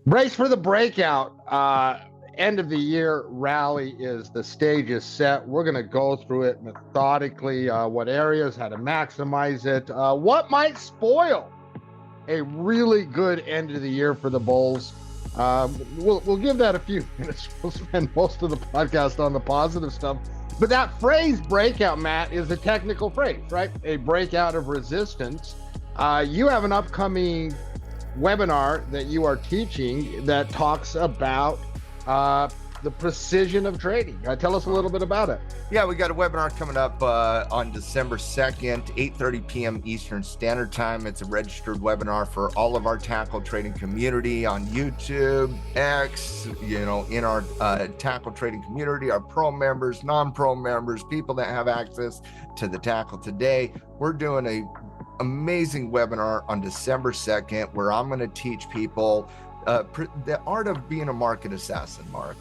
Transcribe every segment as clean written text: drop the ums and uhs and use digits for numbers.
Brace for the breakout. End of the year rally the stage is set. We're going to go through it methodically. What areas, how to maximize it, what might spoil a really good end of the year for the Bulls. We'll give that a few minutes. We'll spend most of the podcast on the positive stuff. But that phrase breakout, Matt, is a technical phrase, right? A breakout of resistance. You have an upcoming webinar that you are teaching that talks about the precision of trading. Tell us a little bit about it. Yeah, we got a webinar coming up on December 2nd, 8:30 p.m. Eastern Standard Time. It's a registered webinar for all of our tackle trading community on YouTube, X, in our tackle trading community, our pro members, non-pro members, people that have access to the tackle today. We're doing a amazing webinar on December 2nd where I'm going to teach people the art of being a market assassin, Mark.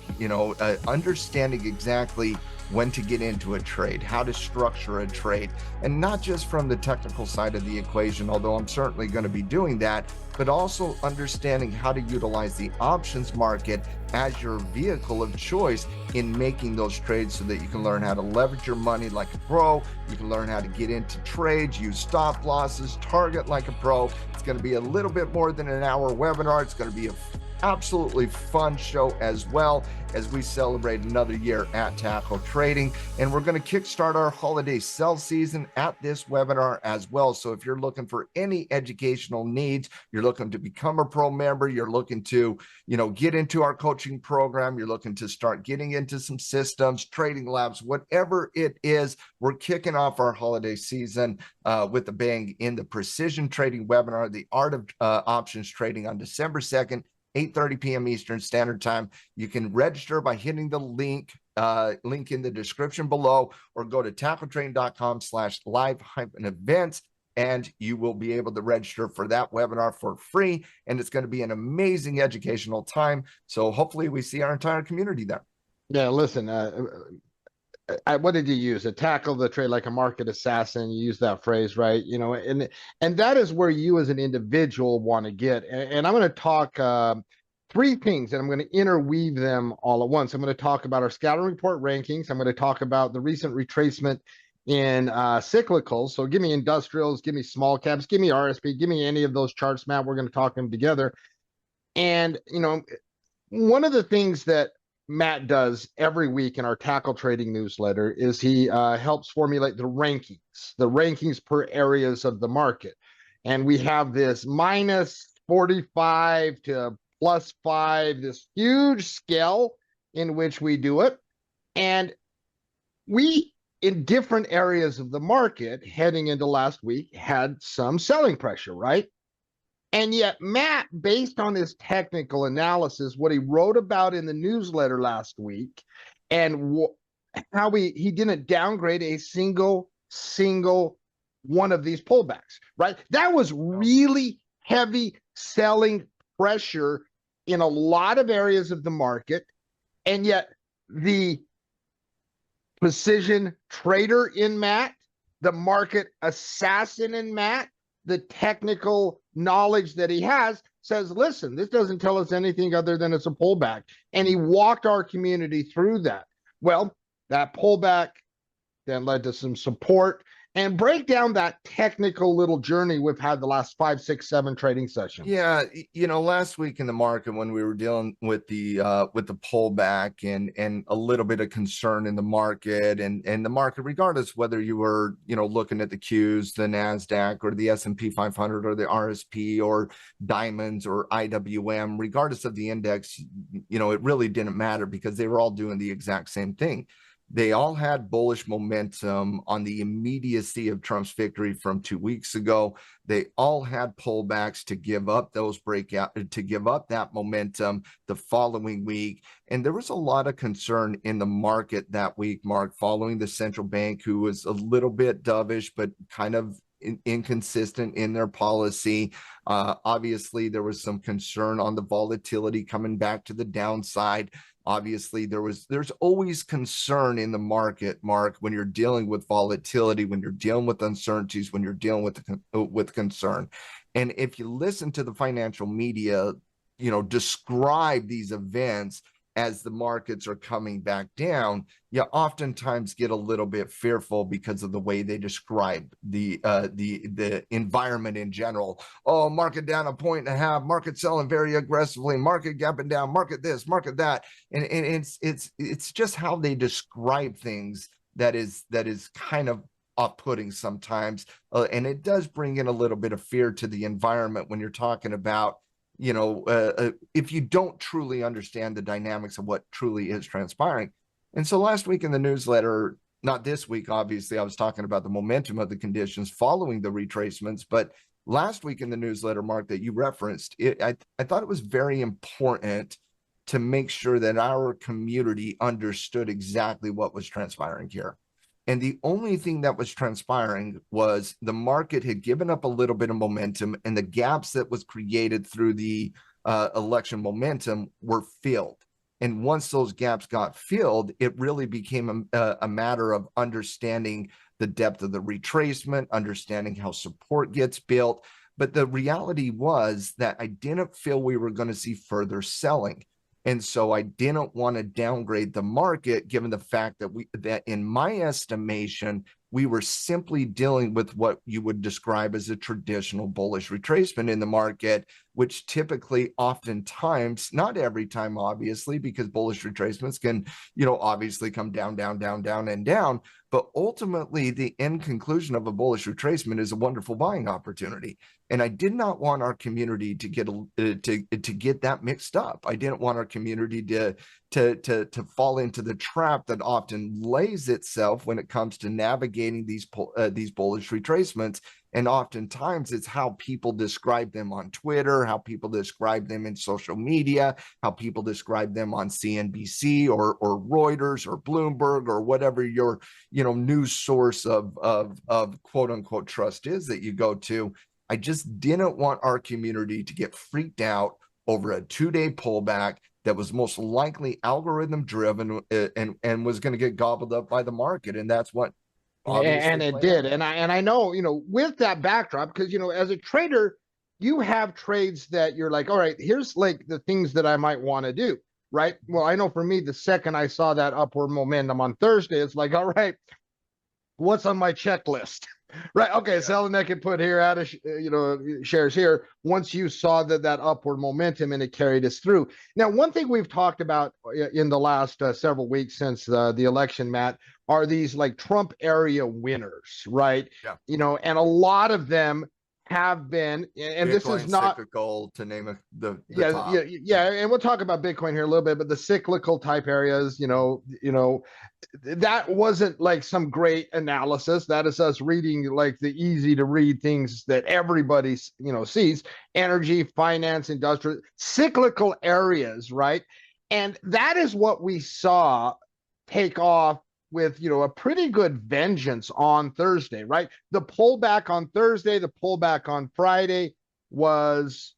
Understanding exactly when to get into a trade, how to structure a trade, and not just from the technical side of the equation, although I'm certainly going to be doing that, but also understanding how to utilize the options market as your vehicle of choice in making those trades so that you can learn how to leverage your money like a pro. You can learn how to get into trades, use stop losses, target like a pro. It's going to be a little bit more than an hour webinar. It's going to be a absolutely fun show as well as we celebrate another year at Tackle Trading. And we're going to kickstart our holiday sell season at this webinar as well. So if you're looking for any educational needs, you're looking to become a pro member, you're looking to, get into our coaching program, you're looking to start getting into some systems, trading labs, whatever it is, we're kicking off our holiday season with a bang in the Precision Trading webinar, The Art of Options Trading on December 2nd, 8:30 p.m. Eastern Standard Time. You can register by hitting the link in the description below, or go to tackletrain.com/live-events, and you will be able to register for that webinar for free. And it's going to be an amazing educational time. So hopefully we see our entire community there. Yeah, listen, what did you use? Tackle the trade like a market assassin. You use that phrase, right? And that is where you as an individual want to get. And I'm going to talk three things, and I'm going to interweave them all at once. I'm going to talk about our scouting report rankings. I'm going to talk about the recent retracement in cyclicals. So give me industrials, give me small caps, give me RSP, give me any of those charts, Matt. We're going to talk them together. And one of the things that Matt does every week in our tackle trading newsletter is he helps formulate the rankings per areas of the market. And we have this minus 45 to plus 5, this huge scale in which we do it. And we, in different areas of the market heading into last week, had some selling pressure, right? And yet, Matt, based on his technical analysis, what he wrote about in the newsletter last week, and how he didn't downgrade a single one of these pullbacks, right? That was really heavy selling pressure in a lot of areas of the market. And yet, the precision trader in Matt, the market assassin in Matt, the technical knowledge that he has says, listen, this doesn't tell us anything other than it's a pullback. And he walked our community through that. Well, that pullback then led to some support, and break down that technical little journey we've had the last 5, 6, 7 trading sessions. Yeah, last week in the market, when we were dealing with the pullback and a little bit of concern in the market, and the market, regardless whether you were looking at the Qs, the Nasdaq, or the S&P 500, or the RSP, or diamonds, or IWM, regardless of the index, it really didn't matter, because they were all doing the exact same thing. They all had bullish momentum on the immediacy of Trump's victory from 2 weeks ago. They all had pullbacks to give up to give up that momentum the following week. And there was a lot of concern in the market that week, Mark, following the central bank, who was a little bit dovish, but kind of inconsistent in their policy. Obviously, there was some concern on the volatility coming back to the downside. Obviously, there's always concern in the market, Mark, when you're dealing with volatility, when you're dealing with uncertainties, when you're dealing with concern. And if you listen to the financial media, describe these events as the markets are coming back down, you oftentimes get a little bit fearful because of the way they describe the environment in general. Oh, market down 1.5 points, market selling very aggressively, market gapping down, market this, market that, and it's just how they describe things that is kind of off-putting sometimes, and it does bring in a little bit of fear to the environment when you're talking about if you don't truly understand the dynamics of what truly is transpiring. And so last week in the newsletter, not this week, obviously, I was talking about the momentum of the conditions following the retracements, but last week in the newsletter, Mark, that you referenced, I thought it was very important to make sure that our community understood exactly what was transpiring here. And the only thing that was transpiring was the market had given up a little bit of momentum, and the gaps that was created through the election momentum were filled. And once those gaps got filled, it really became a matter of understanding the depth of the retracement, understanding how support gets built. But the reality was that I didn't feel we were going to see further selling. And so I didn't want to downgrade the market, given the fact that in my estimation, we were simply dealing with what you would describe as a traditional bullish retracement in the market, which typically, oftentimes, not every time, obviously, because bullish retracements can, obviously come down, down, down, down, and down. But ultimately, the end conclusion of a bullish retracement is a wonderful buying opportunity. And I did not want our community to get that mixed up. I didn't want our community to fall into the trap that often lays itself when it comes to navigating these bullish retracements. And oftentimes it's how people describe them on Twitter, how people describe them in social media, how people describe them on CNBC or Reuters or Bloomberg or whatever your news source of quote unquote trust is that you go to. I just didn't want our community to get freaked out over a 2-day pullback that was most likely algorithm driven and was going to get gobbled up by the market. And that's what and it did. And I know, with that backdrop, because, as a trader, you have trades that you're like, all right, here's like the things that I might want to do, right? Well, I know for me, the second I saw that upward momentum on Thursday, it's like, all right, what's on my checklist? Right. Okay. Yeah. Sell and naked put here, add shares here. Once you saw that upward momentum and it carried us through. Now, one thing we've talked about in the last several weeks since the election, Matt, are these like Trump area winners, right? Yeah. And a lot of them have been, and Bitcoin, this is not cyclical, to name the yeah, top. yeah, and we'll talk about Bitcoin here a little bit, but the cyclical type areas, that wasn't like some great analysis. That is us reading like the easy to read things that everybody sees: energy, finance, industrial, cyclical areas, right? And that is what we saw take off with a pretty good vengeance on Thursday, right? The pullback on Thursday, the pullback on Friday was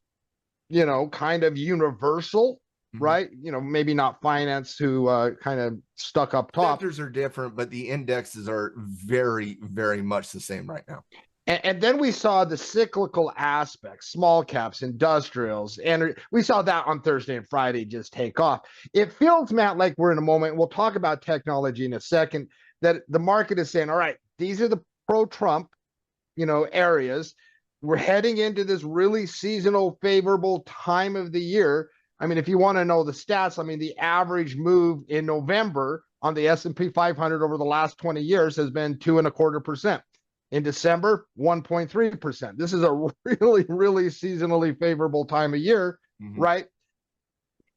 kind of universal, right? Maybe not finance, who kind of stuck up top. Sectors are different, but the indexes are very, very much the same right now. And then we saw the cyclical aspects, small caps, industrials, and we saw that on Thursday and Friday just take off. It feels, Matt, like we're in a moment, we'll talk about technology in a second, that the market is saying, all right, these are the pro-Trump, areas. We're heading into this really seasonal, favorable time of the year. I mean, if you want to know the stats, I mean, the average move in November on the S&P 500 over the last 20 years has been 2.25%. In December, 1.3%. This is a really, really seasonally favorable time of year, right?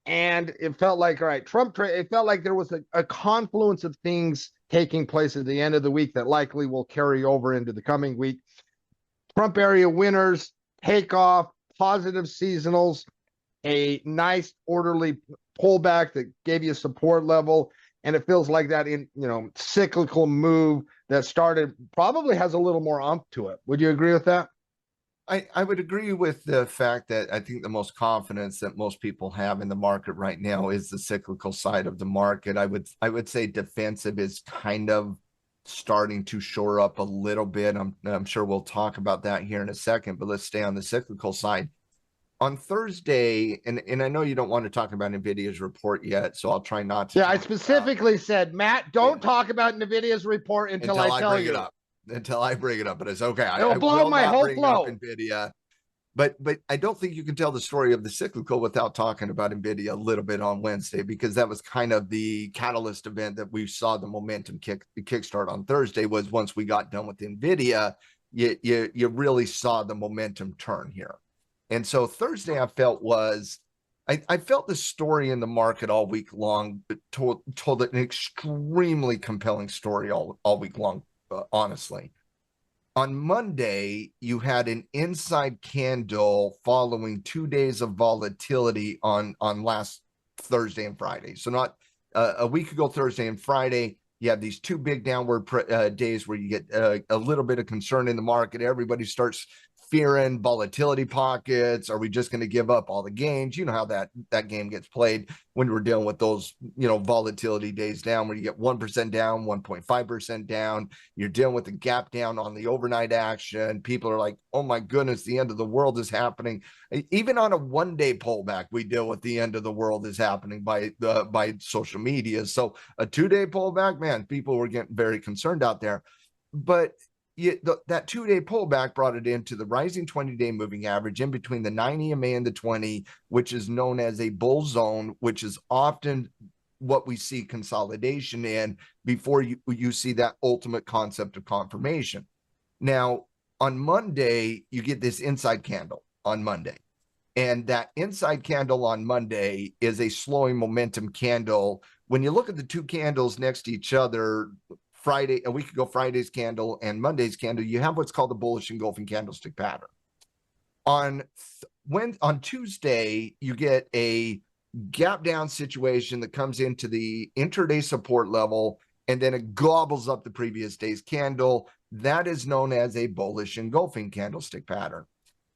And it felt like, all right, it felt like there was a confluence of things taking place at the end of the week that likely will carry over into the coming week. Trump area winners, takeoff, positive seasonals, a nice orderly pullback that gave you a support level. And it feels like that cyclical move that started probably has a little more umph to it. Would you agree with that? I would agree with the fact that I think the most confidence that most people have in the market right now is the cyclical side of the market. I would say defensive is kind of starting to shore up a little bit. I'm sure we'll talk about that here in a second, but let's stay on the cyclical side. on Thursday, and I know you don't want to talk about Nvidia's report yet, so I'll try not to. Yeah, I specifically said, Matt, don't talk about Nvidia's report until I tell bring you. it up. Until I bring it up, but it's okay. It'll I blow will my not whole bring flow. up Nvidia. But I don't think you can tell the story of the cyclical without talking about Nvidia a little bit on Wednesday, because that was kind of the catalyst event that we saw the momentum kickstart on Thursday. Was once we got done with Nvidia, you really saw the momentum turn here. And so Thursday, I felt the story in the market all week long, but told an extremely compelling story all week long, honestly. On Monday, you had an inside candle following 2 days of volatility on last Thursday and Friday. So not a week ago, Thursday and Friday, you have these two big downward days where you get a little bit of concern in the market. Everybody starts fearing volatility pockets. Are we just going to give up all the gains? You know how that game gets played when we're dealing with those, volatility days down, where you get 1% down, 1.5% down. You're dealing with the gap down on the overnight action. People are like, oh my goodness, the end of the world is happening. Even on a 1 day pullback, we deal with the end of the world is happening by social media. So a 2 day pullback, man, people were getting very concerned out there. But that 2 day pullback brought it into the rising 20-day moving average in between the 9 EMA and the 20, which is known as a bull zone, which is often what we see consolidation in before you see that ultimate concept of confirmation. Now, on Monday, you get this inside candle on Monday. And that inside candle on Monday is a slowing momentum candle. When you look at the two candles next to each other, a week ago, Friday's candle and Monday's candle, you have what's called a bullish engulfing candlestick pattern. On Tuesday, you get a gap down situation that comes into the intraday support level, and then it gobbles up the previous day's candle. That is known as a bullish engulfing candlestick pattern.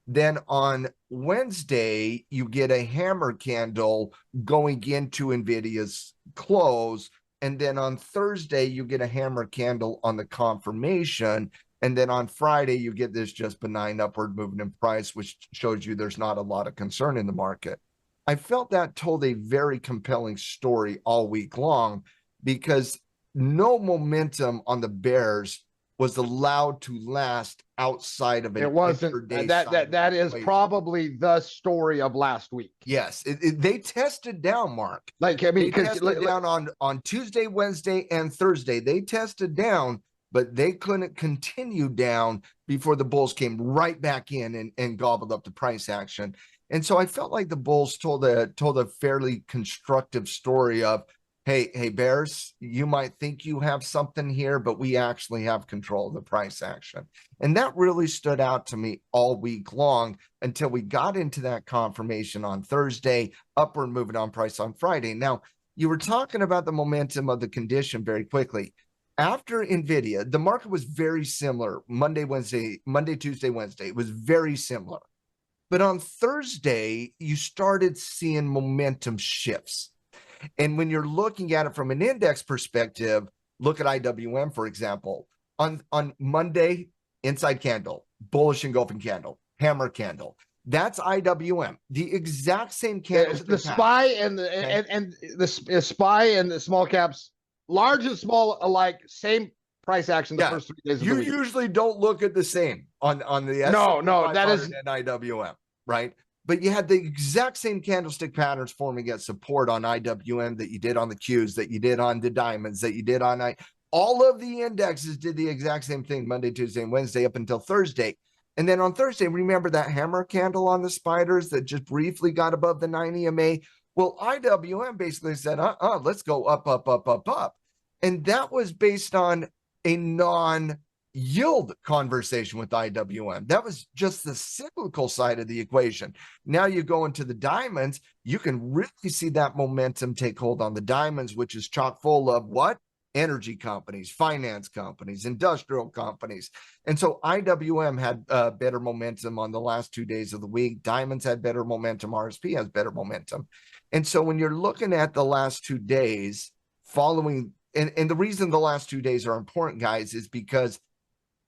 Then on Wednesday, you get a hammer candle going into Nvidia's close. And then on Thursday, you get a hammer candle on the confirmation. And then on Friday, you get this just benign upward movement in price, which shows you there's not a lot of concern in the market. I felt that told a very compelling story all week long, because no momentum on the bears was allowed to last outside of an. It wasn't. That is probably the story of last week. Yes, they tested down, Mark. They tested down on Tuesday, Wednesday, and Thursday. They tested down, but they couldn't continue down before the bulls came right back in and gobbled up the price action. And so I felt like the bulls told a fairly constructive story of, hey, bears, you might think you have something here, but we actually have control of the price action. And that really stood out to me all week long until we got into that confirmation on Thursday, upward movement on price on Friday. Now, you were talking about the momentum of the condition very quickly. After Nvidia, the market was very similar. Monday, Tuesday, Wednesday, it was very similar. But on Thursday, you started seeing momentum shifts. And when you're looking at it from an index perspective, look at IWM, for example. On Monday, inside candle, bullish engulfing candle, hammer candle. That's IWM. The exact same candle. The SPY and the SPY and the small caps, large and small alike, same price action the first 3 days of the week. You usually don't look at the same on the S&P 500 that is and IWM, right? But you had the exact same candlestick patterns forming at support on IWM that you did on the Qs, that you did on the diamonds, that you did on all of the indexes did the exact same thing Monday, Tuesday, and Wednesday up until Thursday. And then on Thursday, remember that hammer candle on the spiders that just briefly got above the 9 EMA? Well, IWM basically said, let's go up, up, up, up, up. And that was based on a non-yield conversation with IWM. That was just the cyclical side of the equation. Now you go into the diamonds, you can really see that momentum take hold on the diamonds, which is chock full of what? Energy companies, finance companies, industrial companies. And so IWM had better momentum on the last 2 days of the week. Diamonds had better momentum. RSP has better momentum. And so when you're looking at the last 2 days following, and the reason the last 2 days are important, guys, is because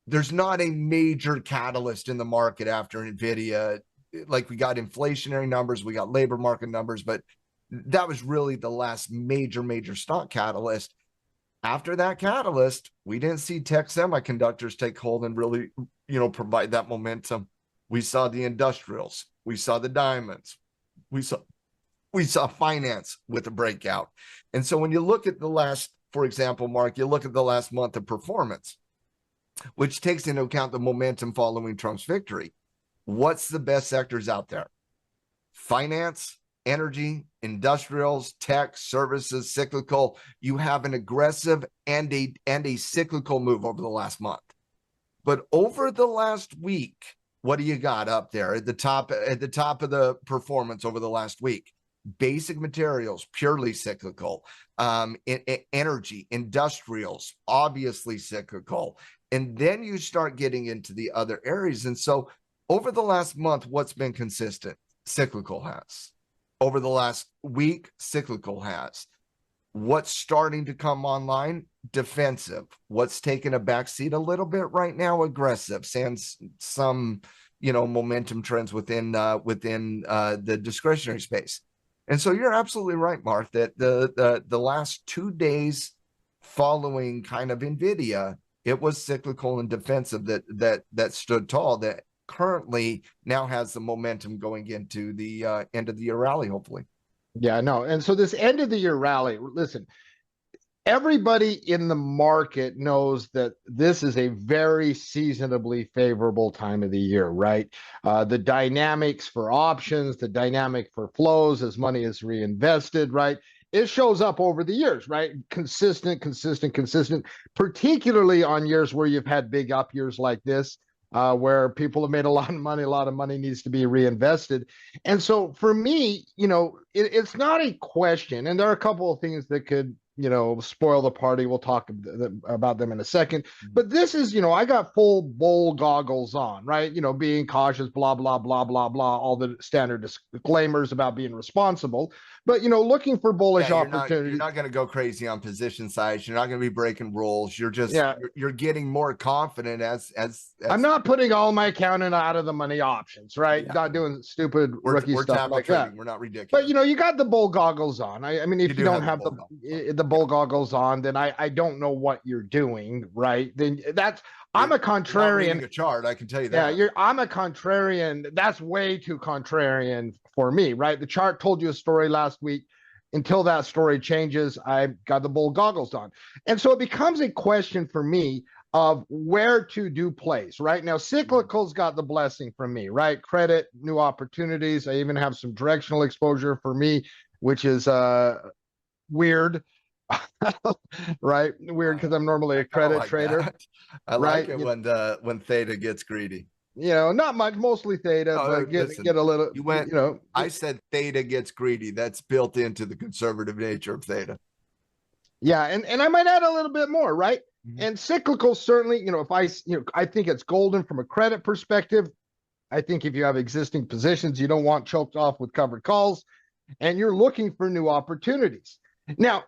there's not a major catalyst in the market after Nvidia like we got inflationary numbers, we got labor market numbers, but that was really the last major stock catalyst. After that catalyst, we didn't see tech semiconductors take hold and really, provide that momentum. We saw the industrials, we saw the diamonds, we saw finance with a breakout. And so when you look at the last, for example, Mark, you look at the last month of performance, which takes into account the momentum following Trump's victory. What's the best sectors out there? Finance, energy, industrials, tech, services, cyclical. You have an aggressive and a cyclical move over the last month. But over the last week, what do you got up there at the top of the performance over the last week? Basic materials, purely cyclical. Energy, industrials, obviously cyclical. And then you start getting into the other areas. And so over the last month, what's been consistent? Cyclical has. Over the last week, cyclical has. What's starting to come online? Defensive. What's taking a backseat a little bit right now? Aggressive. Sans some, momentum trends within the discretionary space. And so you're absolutely right, Mark, that the last 2 days following kind of Nvidia, it was cyclical and defensive that stood tall, that currently now has the momentum going into the end of the year rally, hopefully. Yeah, no. And so this end of the year rally, listen, everybody in the market knows that this is a very seasonably favorable time of the year, right? The dynamics for options, the dynamic for flows as money is reinvested, right? It shows up over the years, right? Consistent, particularly on years where you've had big up years like this, where people have made a lot of money needs to be reinvested. And so for me, it's not a question, and there are a couple of things that could spoil the party. We'll talk about them in a second. But this is, I got full bull goggles on, right? Being cautious, blah, blah, blah, blah, blah, all the standard disclaimers about being responsible. But, looking for bullish opportunities. You're not going to go crazy on position size. You're not going to be breaking rules. You're just, yeah. you're getting more confident as I'm not putting all my accounting out of the money options, right? Yeah. Not doing stupid rookie stuff like trading. We're not ridiculous. But, you got the bull goggles on. I mean, if you don't have the bull goggles on, then I don't know what you're doing, right? Then I'm a contrarian. You're not reading a chart, I can tell you that. Yeah, I'm a contrarian. That's way too contrarian for me, right? The chart told you a story last week. Until that story changes, I've got the bull goggles on. And so it becomes a question for me of where to do plays, right? Now, cyclicals got the blessing from me, right? Credit, new opportunities. I even have some directional exposure for me, which is weird. Right? Weird because I'm normally a credit trader. I like it when theta gets greedy. Not much, mostly theta, but get a little. I said theta gets greedy. That's built into the conservative nature of theta. Yeah, and I might add a little bit more, right? Mm-hmm. And cyclical certainly, if I think it's golden from a credit perspective. I think if you have existing positions, you don't want choked off with covered calls, and you're looking for new opportunities. Now,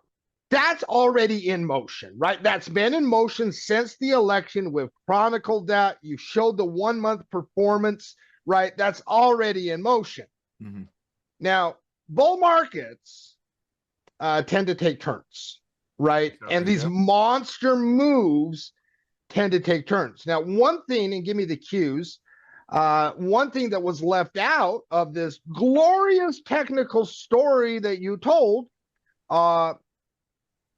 that's already in motion, right? That's been in motion since the election. We've chronicled that. You showed the 1 month performance, right? That's already in motion. Mm-hmm. Now, bull markets tend to take turns, right? And these monster moves tend to take turns. Now, one thing, and give me the cues, one thing that was left out of this glorious technical story that you told,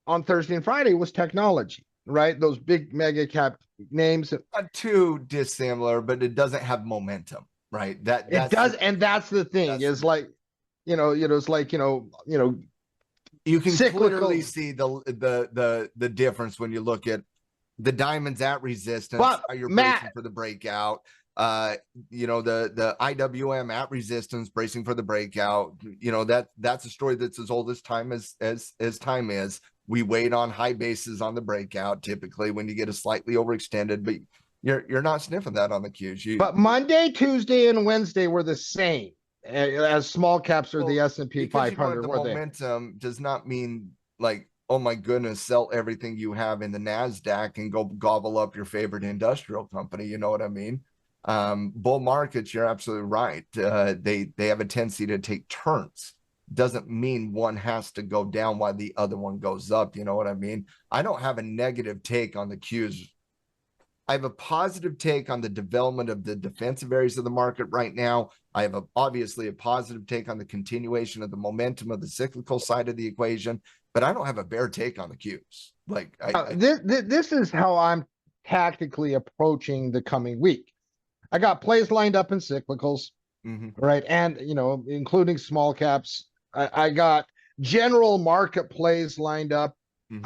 on Thursday and Friday was technology, right? Those big mega cap names. Not too dissimilar, but it doesn't have momentum, right? It does, and that's the thing. It's like, it's like, you can clearly see the difference when you look at the diamonds at resistance. But you're bracing for the breakout. The IWM at resistance, bracing for the breakout. That's a story that's as old as time as time is. We wait on high bases on the breakout typically when you get a slightly overextended, but you're not sniffing that on the cues. But Monday, Tuesday, and Wednesday were the same as small caps or the S&P 500. The momentum does not mean like, oh my goodness, sell everything you have in the NASDAQ and go gobble up your favorite industrial company. You know what I mean? Bull markets, you're absolutely right. They have a tendency to take turns. Doesn't mean one has to go down while the other one goes up. You know what I mean? I don't have a negative take on the Qs. I have a positive take on the development of the defensive areas of the market right now. I have obviously a positive take on the continuation of the momentum of the cyclical side of the equation, but I don't have a bear take on the Qs. Like this is how I'm tactically approaching the coming week. I got plays lined up in cyclicals, right? And, including small caps. I got general market plays lined up.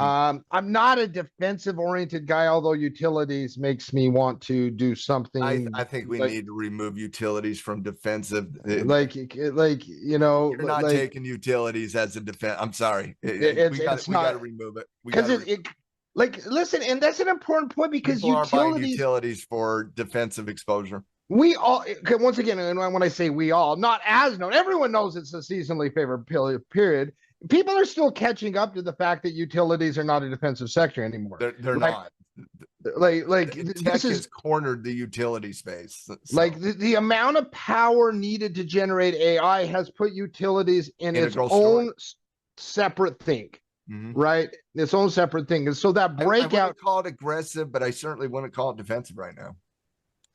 I'm not a defensive oriented guy, although utilities makes me want to do something. I think we need to remove utilities from defensive. You're not taking utilities as a defense. I'm sorry. We got to remove it. Because listen, and that's an important point, because people are buying utilities for defensive exposure. We all, once again, and when I say we all, not as known, everyone knows it's a seasonally favored period. People are still catching up to the fact that utilities are not a defensive sector anymore. They're not. Tech has cornered the utility space. So. Like the amount of power needed to generate AI has put utilities in its own separate thing. Right? Its own separate thing. And so that breakout. I wouldn't call it aggressive, but I certainly wouldn't call it defensive right now.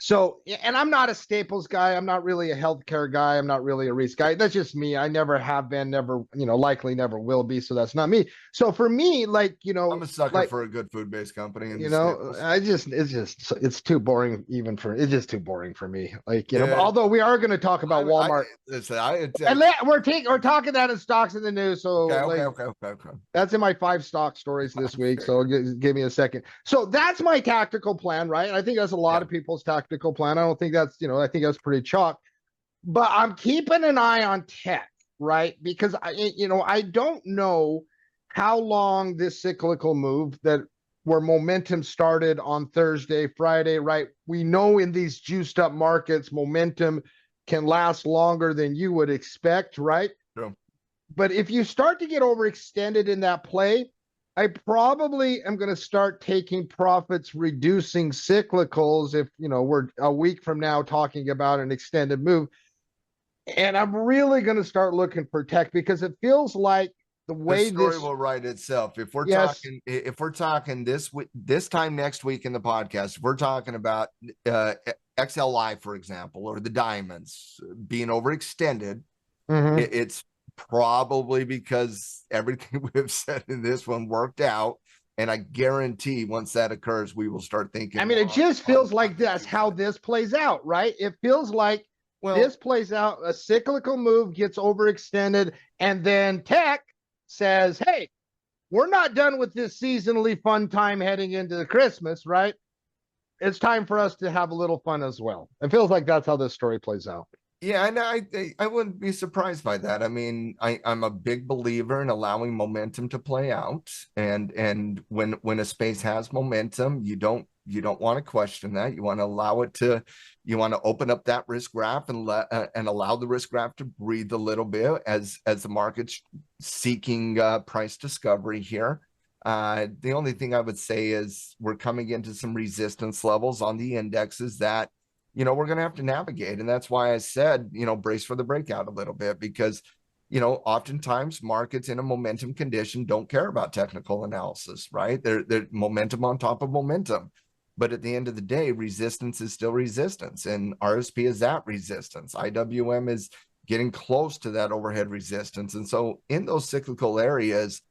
So, and I'm not a staples guy. I'm not really a healthcare guy. I'm not really a REITs guy. That's just me. I never have been, never, likely never will be. So that's not me. So for me, I'm a sucker for a good food-based company. It's too boring it's just too boring for me. Although we are going to talk about Walmart. We're talking that in stocks in the news. So okay. That's in my 5 stock stories this week. So give me a second. So that's my tactical plan, right? I think that's a lot of people's tactical plan. I don't think that's, I think that's pretty chalk, but I'm keeping an eye on tech, right? Because I don't know how long this cyclical move where momentum started on Thursday, Friday, right? We know in these juiced up markets, momentum can last longer than you would expect, right? True. But if you start to get overextended in that play, I probably am going to start taking profits, reducing cyclicals if, we're a week from now talking about an extended move. And I'm really going to start looking for tech, because it feels like the way the story will write itself. If we're talking this time next week in the podcast, we're talking about XLI, for example, or the diamonds being overextended. It's probably because everything we've said in this one worked out, and I guarantee once that occurs, we will start thinking. I mean, it just feels like that's how this plays out, right? It feels like this plays out. A cyclical move gets overextended, and then tech says, "Hey, we're not done with this seasonally fun time heading into the Christmas, right? It's time for us to have a little fun as well." It feels like that's how this story plays out. Yeah, and I wouldn't be surprised by that. I mean, I'm a big believer in allowing momentum to play out, and when a space has momentum, you don't want to question that. You want to allow it to. You want to open up that risk graph and allow the risk graph to breathe a little bit as the market's seeking price discovery here. The only thing I would say is we're coming into some resistance levels on the indexes that we're going to have to navigate. And that's why I said, brace for the breakout a little bit, because, oftentimes markets in a momentum condition don't care about technical analysis, right? They're momentum on top of momentum. But at the end of the day, resistance is still resistance, and RSP is that resistance. IWM is getting close to that overhead resistance. And so in those cyclical areas,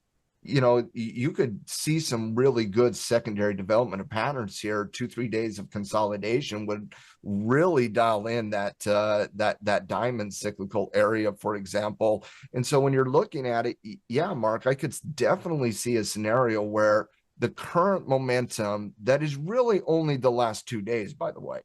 you could see some really good secondary development of patterns here. 2-3 days of consolidation would really dial in that diamond cyclical area, for example. And so when you're looking at it, yeah, Mark, I could definitely see a scenario where the current momentum that is really only the last 2 days, by the way,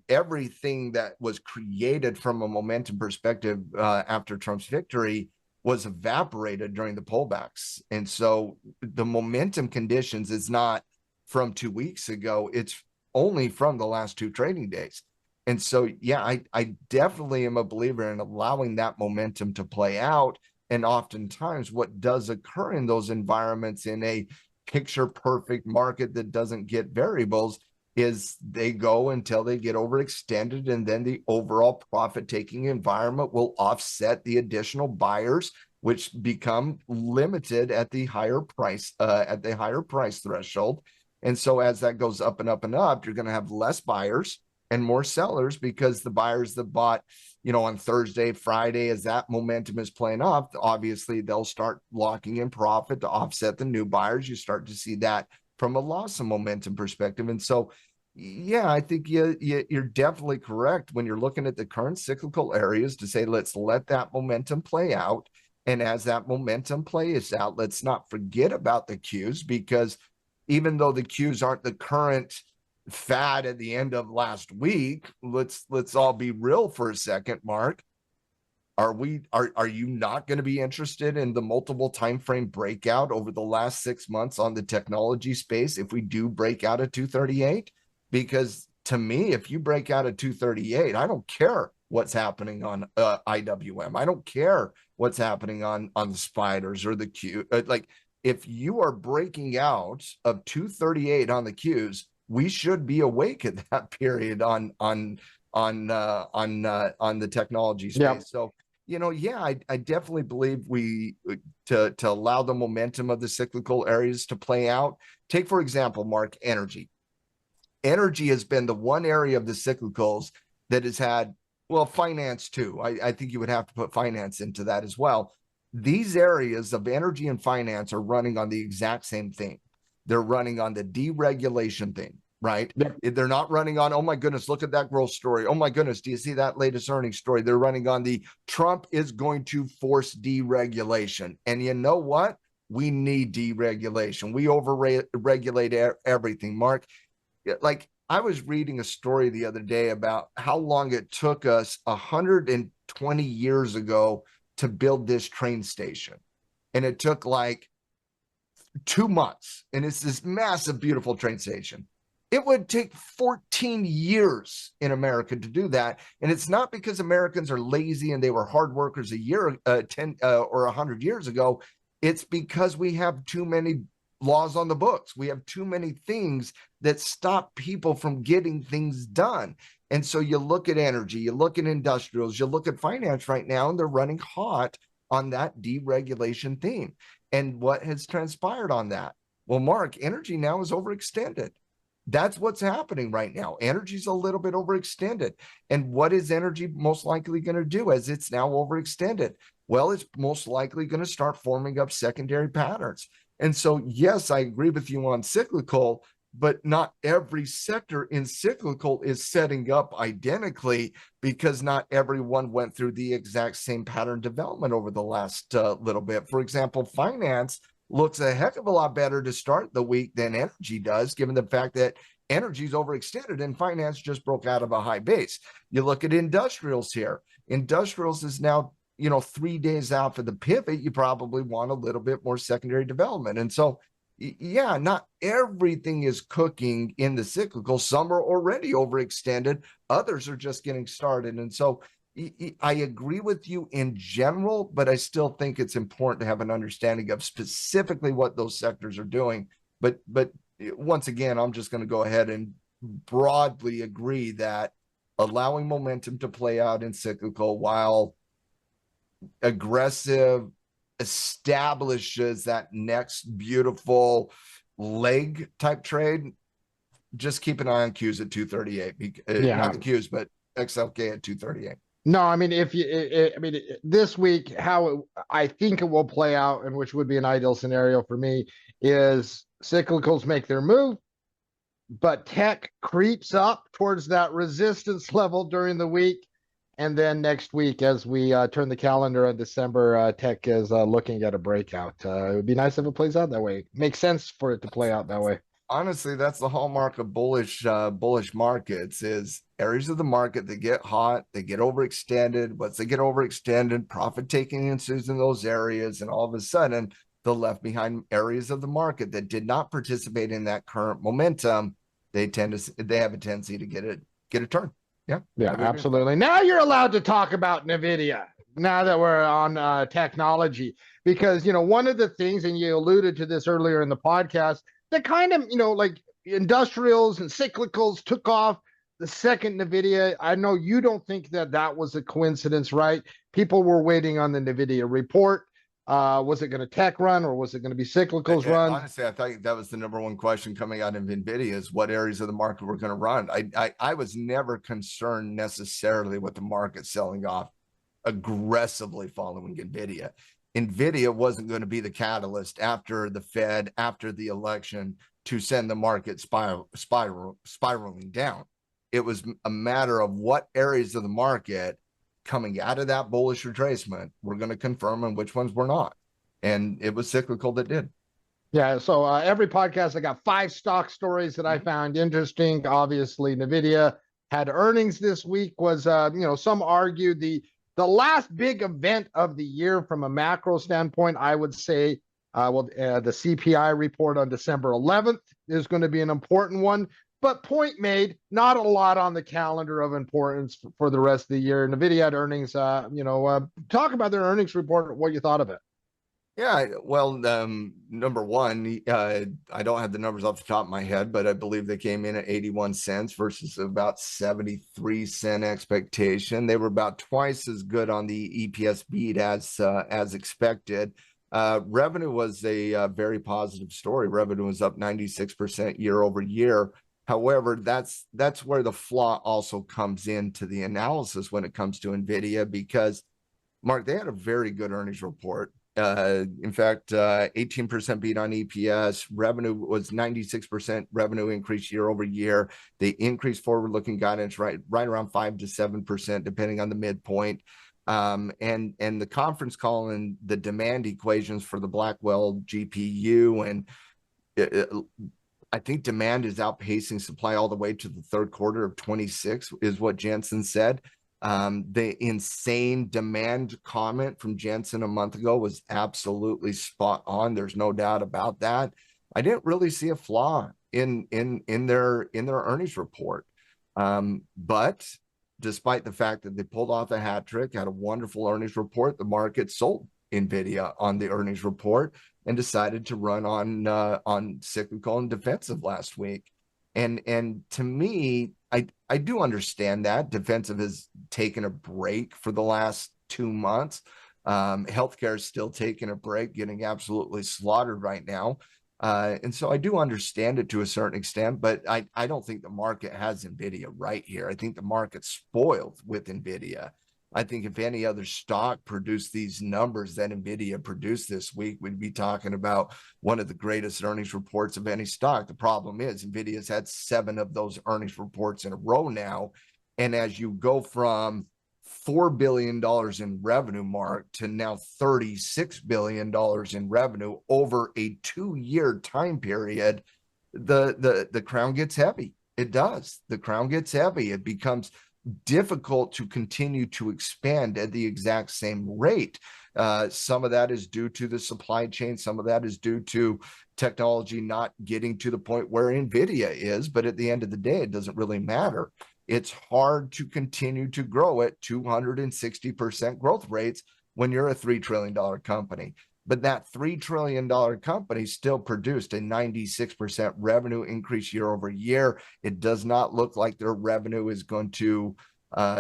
everything that was created from a momentum perspective after Trump's victory was evaporated during the pullbacks. And so the momentum conditions is not from 2 weeks ago, it's only from the last 2 trading days. And so, yeah, I definitely am a believer in allowing that momentum to play out. And oftentimes what does occur in those environments in a picture perfect market that doesn't get variables is they go until they get overextended, and then the overall profit-taking environment will offset the additional buyers, which become limited at the higher price threshold. And so as that goes up and up and up, you're going to have less buyers and more sellers, because the buyers that bought, on Thursday, Friday, as that momentum is playing off, obviously they'll start locking in profit to offset the new buyers. You start to see that from a loss of momentum perspective. And so, yeah, I think you're definitely correct when you're looking at the current cyclical areas to say, let's let that momentum play out. And as that momentum plays out, let's not forget about the Qs, because even though the Qs aren't the current fad at the end of last week, let's all be real for a second, Mark. Are you not going to be interested in the multiple time frame breakout over the last 6 months on the technology space if we do break out at 238? Because to me, if you break out at 238, I don't care what's happening on IWM. I don't care what's happening on the spiders or the Q. Like, if you are breaking out of 238 on the Qs, we should be awake at that period on the technology space. Yep. So, I definitely believe to allow the momentum of the cyclical areas to play out. Take, for example, Mark, energy. Energy has been the one area of the cyclicals that has had, well, finance too. I think you would have to put finance into that as well. These areas of energy and finance are running on the exact same thing. They're running on the deregulation thing, right? Yep. They're not running on, oh my goodness, look at that growth story. Oh my goodness, do you see that latest earnings story? They're running on the Trump is going to force deregulation. And you know what? We need deregulation. We over-regulate everything, Mark. Like, I was reading a story the other day about how long it took us 120 years ago to build this train station. And it took like 2 months. And it's this massive, beautiful train station. It would take 14 years in America to do that. And it's not because Americans are lazy and they were hard workers 10 or 100 years ago. It's because we have too many laws on the books. We have too many things that stop people from getting things done. And so you look at energy, you look at industrials, you look at finance right now, and they're running hot on that deregulation theme. And what has transpired on that? Well, Mark, energy now is overextended. That's what's happening right now. Energy's a little bit overextended. And what is energy most likely going to do as it's now overextended? Well, it's most likely going to start forming up secondary patterns. And so, yes, I agree with you on cyclical, but not every sector in cyclical is setting up identically, because not everyone went through the exact same pattern development over the last little bit. For example, finance looks a heck of a lot better to start the week than energy does, given the fact that energy is overextended and finance just broke out of a high base. You look at industrials here. Industrials is now 3 days out for the pivot. You probably want a little bit more secondary development. And so, yeah, not everything is cooking in the cyclical. Some are already overextended. Others are just getting started. And so I agree with you in general, but I still think it's important to have an understanding of specifically what those sectors are doing. But once again, I'm just going to go ahead and broadly agree that allowing momentum to play out in cyclical while aggressive establishes that next beautiful leg type trade, just keep an eye on Qs at 238. Not the Qs, but XLK at 238. No, I mean, this week, how I think it will play out, and which would be an ideal scenario for me, is cyclicals make their move, but tech creeps up towards that resistance level during the week. And then next week, as we turn the calendar on December, tech is looking at a breakout. It would be nice if it plays out that way. Makes sense for it to play out that way. Honestly, that's the hallmark of bullish markets, is areas of the market that get hot, they get overextended. Once they get overextended, profit taking ensues in those areas, and all of a sudden, the left behind areas of the market that did not participate in that current momentum, they have a tendency to get a turn. Yeah, absolutely. Now you're allowed to talk about Nvidia, now that we're on technology, because one of the things, and you alluded to this earlier in the podcast, that kind of like industrials and cyclicals took off the second Nvidia. I know you don't think that that was a coincidence, right? People were waiting on the Nvidia report. Was it going to tech run or was it going to be cyclicals run? Honestly, I thought that was the number one question coming out of Nvidia is what areas of the market were going to run. I was never concerned necessarily with the market selling off aggressively following Nvidia. Nvidia wasn't going to be the catalyst after the Fed, after the election, to send the market spiraling down. It was a matter of what areas of the market coming out of that bullish retracement were going to confirm and which ones were not. And it was cyclical that did. Yeah, so every podcast, I got 5 stock stories that I found interesting. Obviously, Nvidia had earnings this week. Was some argue the last big event of the year from a macro standpoint. I would say, the CPI report on December 11th is going to be an important one. But point made, not a lot on the calendar of importance for the rest of the year. Nvidia had earnings. Talk about their earnings report. What you thought of it? Yeah, well, number one, I don't have the numbers off the top of my head, but I believe they came in at 81 cents versus about 73-cent expectation. They were about twice as good on the EPS beat as expected. Revenue was a very positive story. Revenue was up 96% year over year. However, that's where the flaw also comes into the analysis when it comes to Nvidia, because Mark, they had a very good earnings report. In fact, 18% beat on EPS. Revenue was 96% revenue increase year over year. They increased forward-looking guidance right around 5 to 7%, depending on the midpoint. And the conference call and the demand equations for the Blackwell GPU, and I think demand is outpacing supply all the way to the third quarter of 26, is what Jensen said. The insane demand comment from Jensen a month ago was absolutely spot on. There's no doubt about that. I didn't really see a flaw in their earnings report. But despite the fact that they pulled off a hat trick, had a wonderful earnings report, the market sold Nvidia on the earnings report and decided to run on cyclical and defensive last week. And to me, I do understand that defensive has taken a break for the last 2 months. Healthcare is still taking a break, getting absolutely slaughtered right now. And so I do understand it to a certain extent, but I don't think the market has Nvidia right here. I think the market's spoiled with Nvidia. I think if any other stock produced these numbers that Nvidia produced this week, we'd be talking about one of the greatest earnings reports of any stock. The problem is Nvidia's had 7 of those earnings reports in a row now. And as you go from $4 billion in revenue, Mark, to now $36 billion in revenue over a 2-year time period, the crown gets heavy. It does. The crown gets heavy. It becomes difficult to continue to expand at the exact same rate. Some of that is due to the supply chain. Some of that is due to technology not getting to the point where Nvidia is. But at the end of the day, it doesn't really matter. It's hard to continue to grow at 260% growth rates when you're a $3 trillion company. But that $3 trillion company still produced a 96% revenue increase year over year. It does not look like their revenue is going to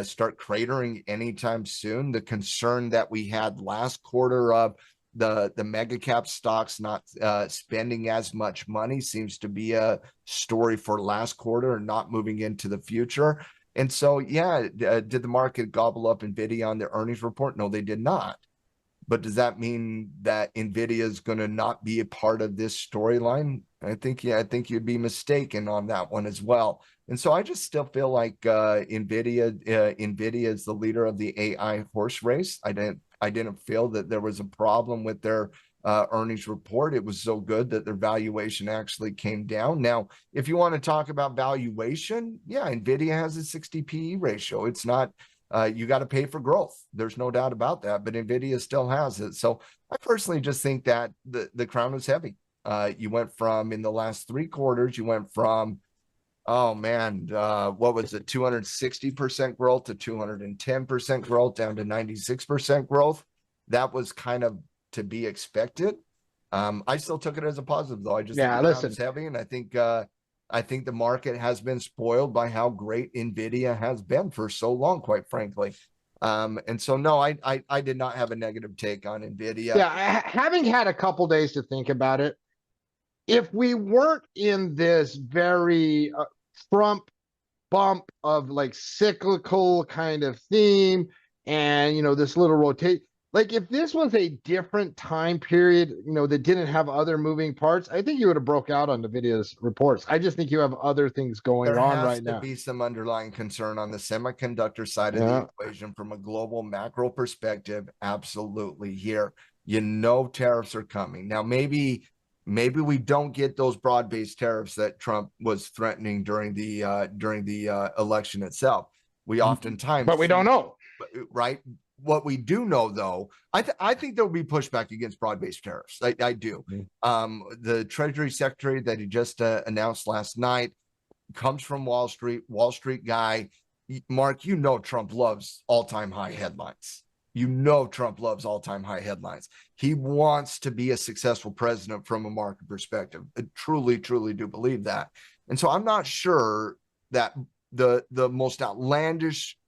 start cratering anytime soon. The concern that we had last quarter of the mega cap stocks not spending as much money seems to be a story for last quarter and not moving into the future. And so, yeah, did the market gobble up Nvidia on their earnings report? No, they did not. But does that mean that Nvidia is going to not be a part of this storyline? I think you'd be mistaken on that one as well. And so I just still feel like Nvidia is the leader of the AI horse race. I didn't feel that there was a problem with their earnings report. It was so good that their valuation actually came down. Now, if you want to talk about valuation, yeah, Nvidia has a 60 PE ratio. It's not. You got to pay for growth. There's no doubt about that, but Nvidia still has it. So I personally just think that the crown was heavy. You went from, in the last 3 quarters, you went from, what was it, 260% growth to 210% growth down to 96% growth. That was kind of to be expected. I still took it as a positive, though. I just think the crown was heavy, and I think I think the market has been spoiled by how great Nvidia has been for so long, quite frankly. And so, no, I did not have a negative take on Nvidia. Yeah, having had a couple days to think about it, if we weren't in this very Trump bump of like cyclical kind of theme and this little rotate, like if this was a different time period that didn't have other moving parts, I think you would have broke out on Nvidia's reports. I just think you have other things going There on has right to now. be some underlying concern on the semiconductor side of Yeah. the equation from a global macro perspective. Absolutely here. Tariffs are coming. Now, maybe we don't get those broad-based tariffs that Trump was threatening during the election itself. We oftentimes But we don't know. right? What we do know, though, I think there will be pushback against broad-based tariffs. I do. The Treasury Secretary that he just announced last night comes from Wall Street guy. Mark, Trump loves all-time high headlines. Trump loves all-time high headlines. He wants to be a successful president from a market perspective. I truly do believe that. And so I'm not sure that the most outlandish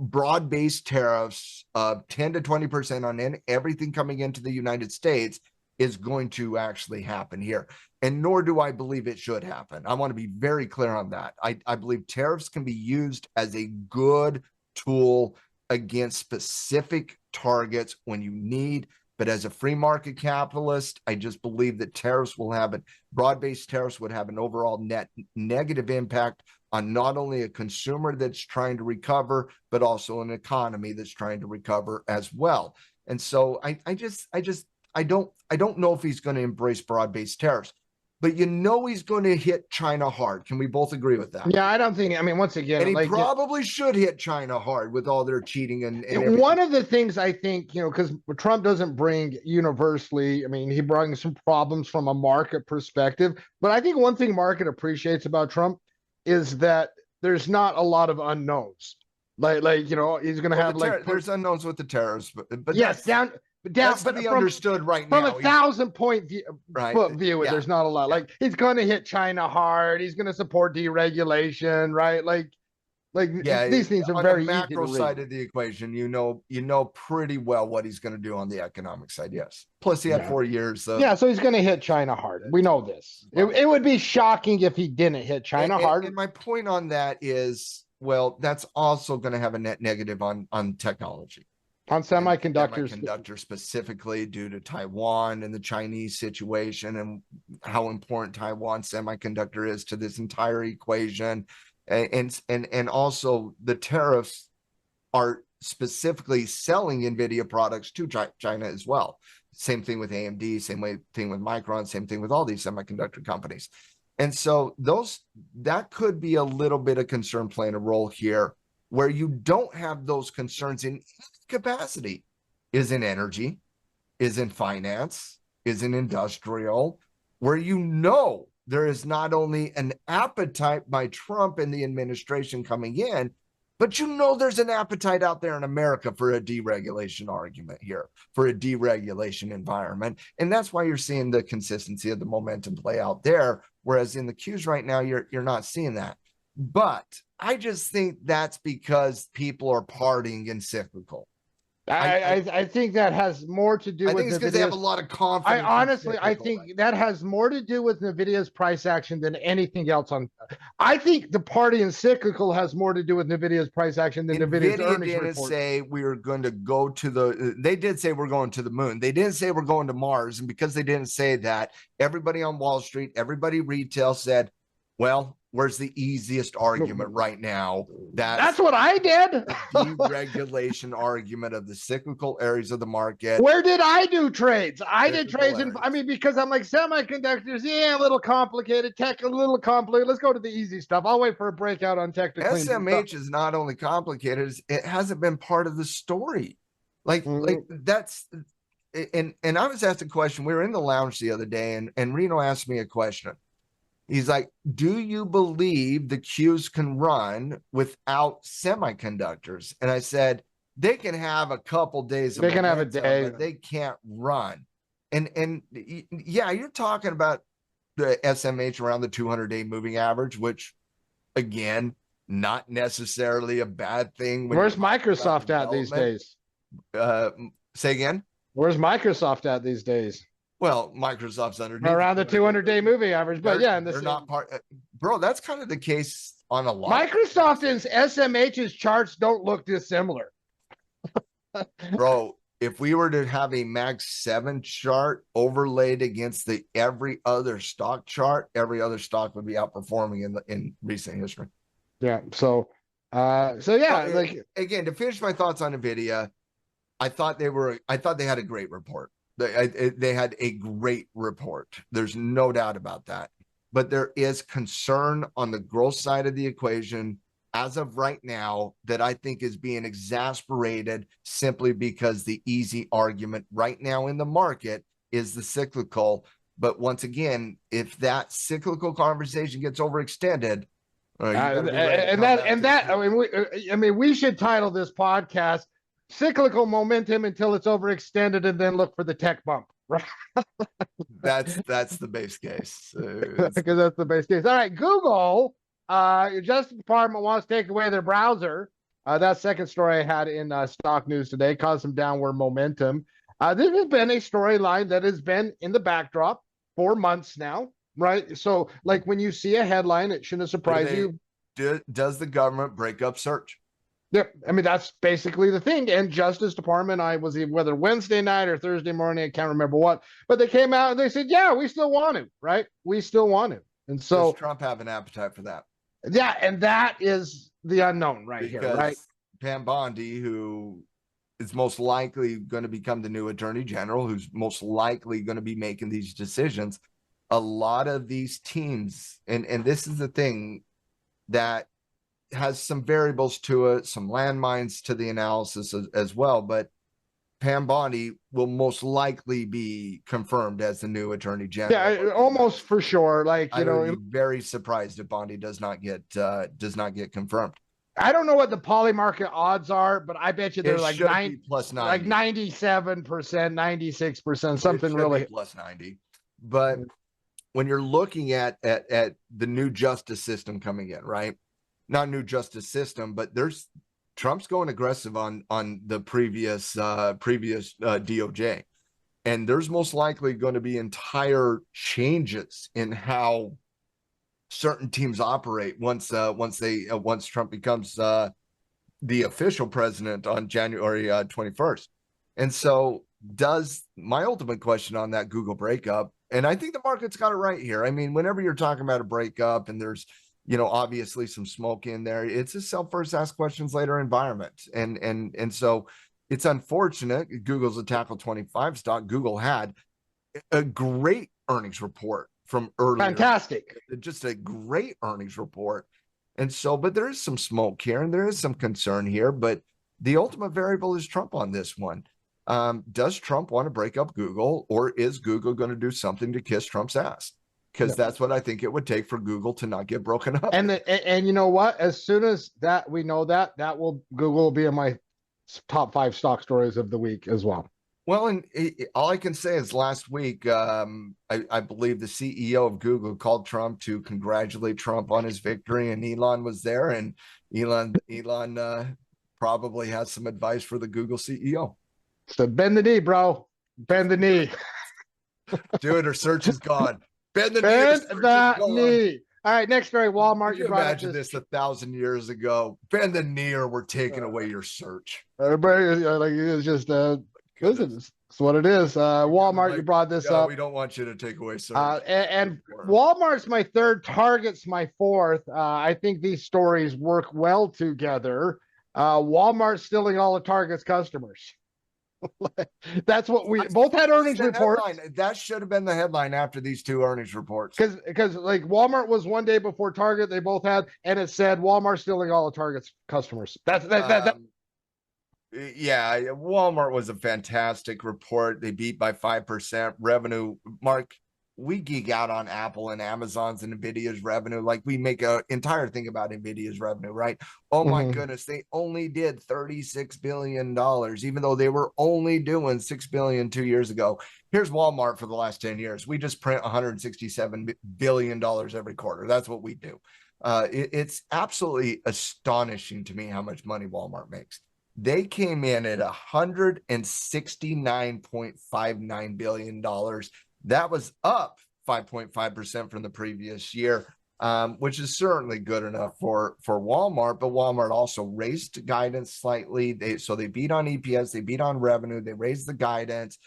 broad-based tariffs of 10 to 20% on everything coming into the United States is going to actually happen here. And nor do I believe it should happen. I want to be very clear on that. I believe tariffs can be used as a good tool against specific targets when you need. But as a free market capitalist, I just believe that broad-based tariffs would have an overall net negative impact on not only a consumer that's trying to recover, but also an economy that's trying to recover as well. And so I don't know if he's going to embrace broad-based tariffs, but he's going to hit China hard. Can we both agree with that? Yeah, I don't think. I mean, once again, and he probably should hit China hard with all their cheating and everything. One of the things I think, because Trump doesn't bring universally. I mean, he brings some problems from a market perspective, but I think one thing market appreciates about Trump is that there's not a lot of unknowns. Like he's going to have there's unknowns with the tariffs, but yes, that's to be understood right now. From 1,000 point view, yeah. There's not a lot. Like he's going to hit China hard. He's going to support deregulation, right? These things are very easy to read. On the macro side of the equation, pretty well what he's going to do on the economic side. Yes. Plus, he had 4 years. So he's going to hit China hard. We know this. It would be shocking if he didn't hit China hard. And my point on that is, that's also going to have a net negative on technology. On semiconductors. Semiconductors specifically due to Taiwan and the Chinese situation and how important Taiwan semiconductor is to this entire equation. And also the tariffs are specifically selling Nvidia products to China as well. Same thing with AMD, thing with Micron, same thing with all these semiconductor companies. And so that could be a little bit of concern playing a role here, where you don't have those concerns in capacity, is in energy, is in finance, is in industrial, where there is not only an appetite by Trump and the administration coming in, but there's an appetite out there in America for a deregulation argument here, for a deregulation environment. And that's why you're seeing the consistency of the momentum play out there, whereas in the Qs right now, you're not seeing that. But I just think that's because people are partying in cyclical. I think that has more to do with. I think it's because they have a lot of confidence. I think that has more to do with Nvidia's price action than anything else. I think the party in cyclical has more to do with Nvidia's price action than Nvidia's earnings report. Didn't say we were going to go to they did say we're going to the moon. They didn't say we're going to Mars. And because they didn't say that, everybody on Wall Street, everybody retail said, well, where's the easiest argument right now? That's what I did. Deregulation argument of the cyclical areas of the market. Where did I do trades? I did trades because I'm like semiconductors, a little complicated, tech a little complicated. Let's go to the easy stuff. I'll wait for a breakout on technical. SMH is not only complicated, it hasn't been part of the story. That's and I was asked a question. We were in the lounge the other day and Reno asked me a question. He's like, do you believe the Qs can run without semiconductors? And I said, they can have a couple days of can have a day, but they can't run. And yeah, you're talking about the SMH around the 200-day moving average, which again, not necessarily a bad thing. Where's Microsoft at these days? Say again? Where's Microsoft at these days? Well, Microsoft's underneath Around the 200-day moving average, but yeah, they're not part. Bro, that's kind of the case on a lot. Microsoft and SMH's charts don't look dissimilar. Bro, if we were to have a Mag 7 chart overlaid against the every other stock chart, every other stock would be outperforming in recent history. Yeah. So yeah, like again, to finish my thoughts on Nvidia, I thought they had a great report. They had a great report. There's no doubt about that. But there is concern on the growth side of the equation as of right now that I think is being exasperated simply because the easy argument right now in the market is the cyclical. But once again, if that cyclical conversation gets overextended, we should title this podcast "Cyclical Momentum Until It's Overextended," and then look for the tech bump. Right? That's the base case. Because that's the base case. All right, Google. Justice Department wants to take away their browser. That second story I had in stock news today caused some downward momentum. This has been a storyline that has been in the backdrop for months now, right? So, like when you see a headline, it shouldn't surprise you. Does the government break up search? Yeah, I mean that's basically the thing. And Justice Department, whether Wednesday night or Thursday morning, I can't remember what, but they came out and they said, "Yeah, we still want to, right? We still want to." And so, does Trump have an appetite for that? Yeah, and that is the unknown here, right? Pam Bondi, who is most likely going to become the new attorney general, who's most likely going to be making these decisions. A lot of these teams, and this is the thing that has some variables to it, some landmines to the analysis as well, but Pam Bondi will most likely be confirmed as the new attorney general. Yeah, almost for sure. Like, I would be very surprised if Bondi does not get confirmed. I don't know what the poly market odds are, but I bet you they're like plus 90. like 97%, 96%, something really plus 90. But when you're looking at the new justice system coming in, right? Not new justice system, but Trump's going aggressive on the previous DOJ, and there's most likely going to be entire changes in how certain teams operate once Trump becomes the official president on January 21st. And so, my ultimate question on that Google breakup, and I think the market's got it right here. I mean, whenever you're talking about a breakup and there's obviously some smoke in there, it's a sell first, ask questions later environment. And so it's unfortunate. Google's a tackle 25 stock. Google had a great earnings report from earlier. Fantastic. Just a great earnings report. And so, but there is some smoke here and there is some concern here, but the ultimate variable is Trump on this one. Does Trump want to break up Google, or is Google going to do something to kiss Trump's ass? Because that's what I think it would take for Google to not get broken up. And you know what? As soon as that we know that Google will be in my top 5 stock stories of the week as well. Well, and all I can say is last week, I believe the CEO of Google called Trump to congratulate Trump on his victory, and Elon was there, and Elon probably has some advice for the Google CEO. So bend the knee, bro. Bend the knee. Dude, her search is gone. Bend the knee. All right, next story. Walmart. Can you imagine this 1,000 years ago? Bend the knee, or we're taking away your search. Everybody, like, it's just listen, it's what it is. Walmart, you brought this up. We don't want you to take away search. And Walmart's my third. Target's my fourth. I think these stories work well together. Walmart's stealing all of Target's customers. That's what we both had earnings reports. That should have been the headline after these 2 earnings reports. Because like Walmart was one day before Target, they both had, and it said Walmart stealing all of Target's customers. Yeah, Walmart was a fantastic report. They beat by 5% revenue. Mark, we geek out on Apple and Amazon's and Nvidia's revenue. Like we make an entire thing about Nvidia's revenue, right? Oh my goodness, they only did $36 billion, even though they were only doing $6 billion 2 years ago. Here's Walmart for the last 10 years. We just print $167 billion every quarter. That's what we do. It's absolutely astonishing to me how much money Walmart makes. They came in at $169.59 billion. That was up 5.5% from the previous year, which is certainly good enough for Walmart. But Walmart also raised guidance slightly. So they beat on EPS, they beat on revenue, they raised the guidance.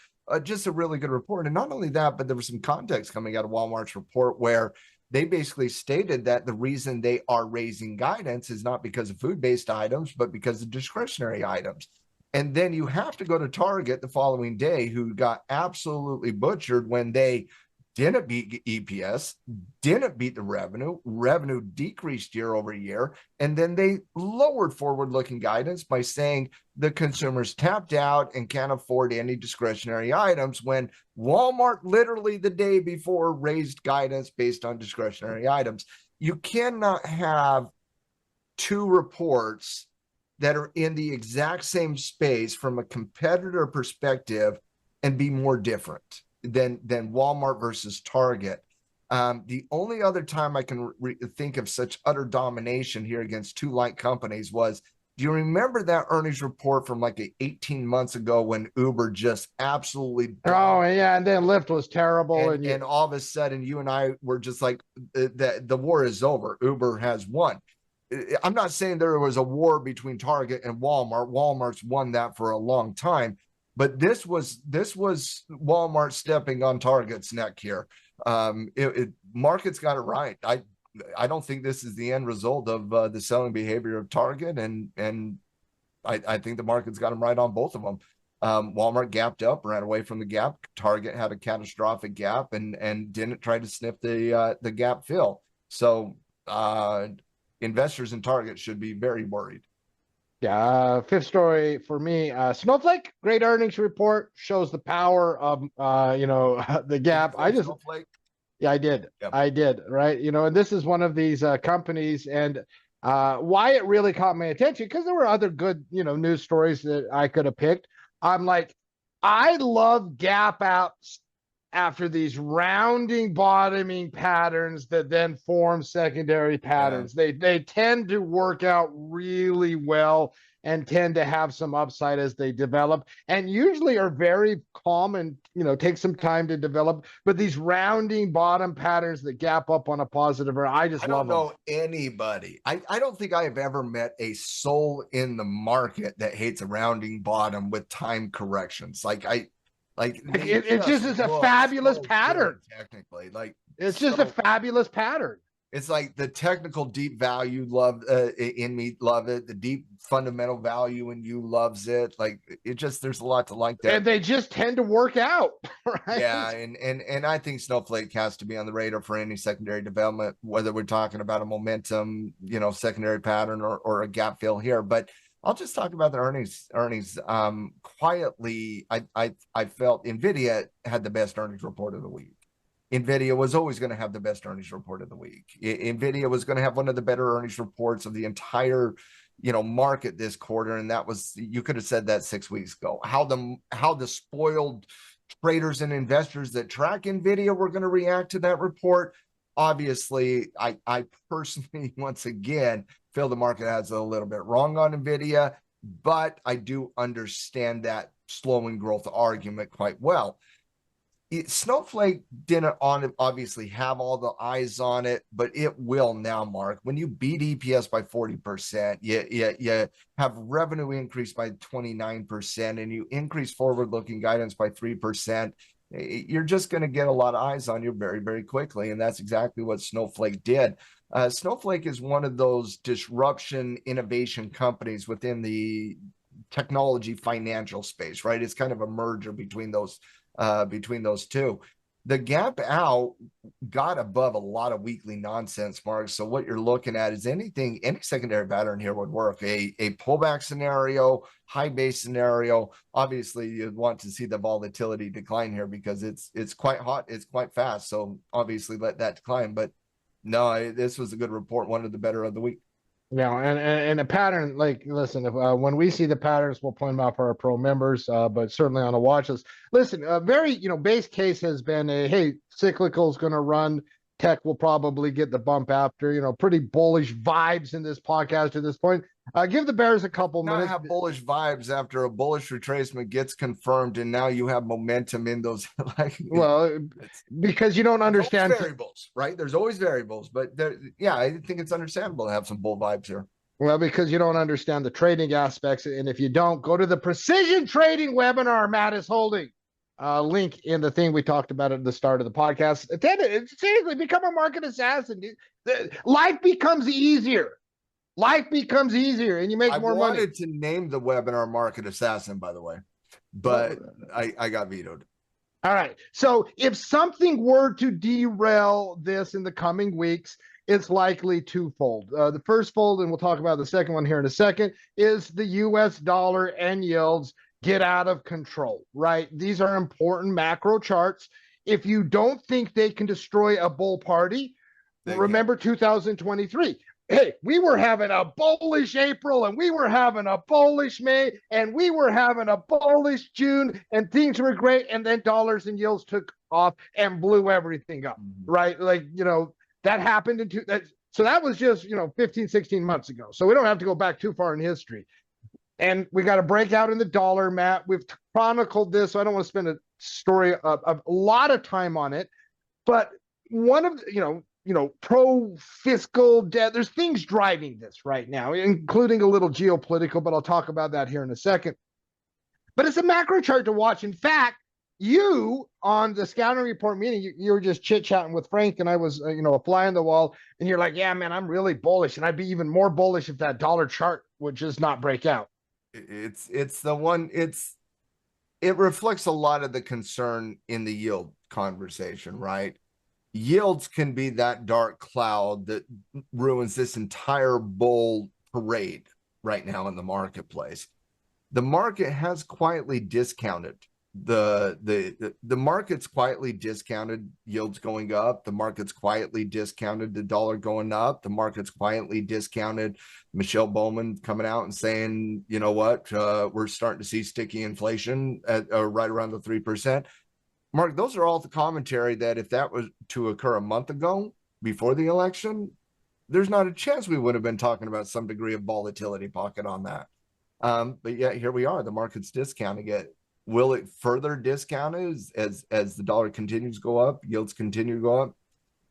Just a really good report. And not only that, but there was some context coming out of Walmart's report where they basically stated that the reason they are raising guidance is not because of food-based items, but because of discretionary items. And then you have to go to Target the following day, who got absolutely butchered when they didn't beat EPS, didn't beat the revenue decreased year over year. And then they lowered forward-looking guidance by saying the consumers tapped out and can't afford any discretionary items, when Walmart literally the day before raised guidance based on discretionary items. You cannot have two reports that are in the exact same space from a competitor perspective and be more different than Walmart versus Target. The only other time I can think of such utter domination here against two like companies was, do you remember that earnings report from like 18 months ago when Uber just absolutely yeah, and then Lyft was terrible, and all of a sudden you and I were just like, the war is over, Uber has won. I'm not saying there was a war between Target and Walmart. Walmart's won that for a long time, but this was Walmart stepping on Target's neck here. Market's got it right. I don't think this is the end result of the selling behavior of Target, and I think the market's got them right on both of them. Walmart gapped up, ran away from the gap. Target had a catastrophic gap and didn't try to sniff the gap fill. So investors in Target should be very worried. Yeah, fifth story for me, Snowflake, great earnings report, shows the power of the gap. Snowflake? Yeah, I did. Yep. I did, right? And this is one of these companies, and why it really caught my attention, because there were other good, news stories that I could have picked. I'm like, I love gap outs after these rounding bottoming patterns that then form secondary patterns. Yeah. They tend to work out really well and tend to have some upside as they develop, and usually are very calm and take some time to develop. But these rounding bottom patterns that gap up on a positive, I don't know anybody. I don't think I have ever met a soul in the market that hates a rounding bottom with time corrections. It's just a fabulous pattern. Technically, it's just a fabulous pattern. It's like the technical deep value in me love it. The deep fundamental value in you loves it. There's a lot to like there. And they just tend to work out, right? Yeah, and I think Snowflake has to be on the radar for any secondary development, whether we're talking about a momentum, secondary pattern or a gap fill here. But I'll just talk about the earnings. Quietly, I felt Nvidia had the best earnings report of the week. Nvidia was always going to have the best earnings report of the week. Nvidia was going to have one of the better earnings reports of the entire, market this quarter, and that was, you could have said that 6 weeks ago. How the spoiled traders and investors that track Nvidia were going to react to that report. Obviously, I personally, once again, feel the market has a little bit wrong on Nvidia, but I do understand that slowing growth argument quite well. Snowflake didn't obviously have all the eyes on it, but it will now, Mark. When you beat EPS by 40%, you have revenue increase by 29%, and you increase forward-looking guidance by 3%, you're just going to get a lot of eyes on you very, very quickly, and that's exactly what Snowflake did. Snowflake is one of those disruption innovation companies within the technology financial space, right? It's kind of a merger between those two. The gap out got above a lot of weekly nonsense marks. So what you're looking at is any secondary pattern here would work. A pullback scenario, high base scenario. Obviously, you'd want to see the volatility decline here because it's quite hot, it's quite fast. So obviously let that decline. But no, this was a good report, one of the better of the week. And a pattern, like, listen, if, when we see the patterns, we'll point them out for our pro members, but certainly on the watch list. Listen, very, base case has been hey, cyclical is going to run. Tech will probably get the bump after, pretty bullish vibes in this podcast at this point. Give the Bears a couple minutes. Have bullish vibes after a bullish retracement gets confirmed, and now you have momentum in those. Because you don't understand variables, right? There's always variables, but I think it's understandable to have some bull vibes here. Well, because you don't understand the trading aspects, and if you don't, go to the precision trading webinar Matt is holding. Link in the thing we talked about at the start of the podcast. Seriously, become a market assassin. Life becomes easier. Life becomes easier, and you make more money. I wanted to name the webinar Market Assassin, by the way, but I got vetoed. All right. So if something were to derail this in the coming weeks, it's likely twofold. The first fold, and we'll talk about the second one here in a second, is the U.S. dollar and yields get out of control, right? These are important macro charts. If you don't think they can destroy a bull party, remember 2023. Hey, we were having a bullish April, and we were having a bullish May, and we were having a bullish June, and things were great. And then dollars and yields took off and blew everything up, right? That happened so that was just, 15, 16 months ago. So we don't have to go back too far in history. And we got a breakout in the dollar, Matt. We've chronicled this, so I don't want to spend a lot of time on it. But one of, pro fiscal debt, there's things driving this right now, including a little geopolitical, but I'll talk about that here in a second. But it's a macro chart to watch. In fact, you on the scouting report meeting, you were just chit-chatting with Frank, and I was, a fly on the wall, and you're like, yeah, man, I'm really bullish, and I'd be even more bullish if that dollar chart would just not break out. It's the one, it reflects a lot of the concern in the yield conversation, right? Yields can be that dark cloud that ruins this entire bull parade right now in the marketplace. The market has quietly discounted the market's quietly discounted yields going up. The market's quietly discounted the dollar going up. The market's quietly discounted Michelle Bowman coming out and saying, you know what, we're starting to see sticky inflation at right around the 3%. Mark, those are all the commentary that if that was to occur a month ago before the election, there's not a chance we would have been talking about some degree of volatility pocket on that. But yet here we are, the market's discounting it. Will it further discount as the dollar continues to go up, yields continue to go up?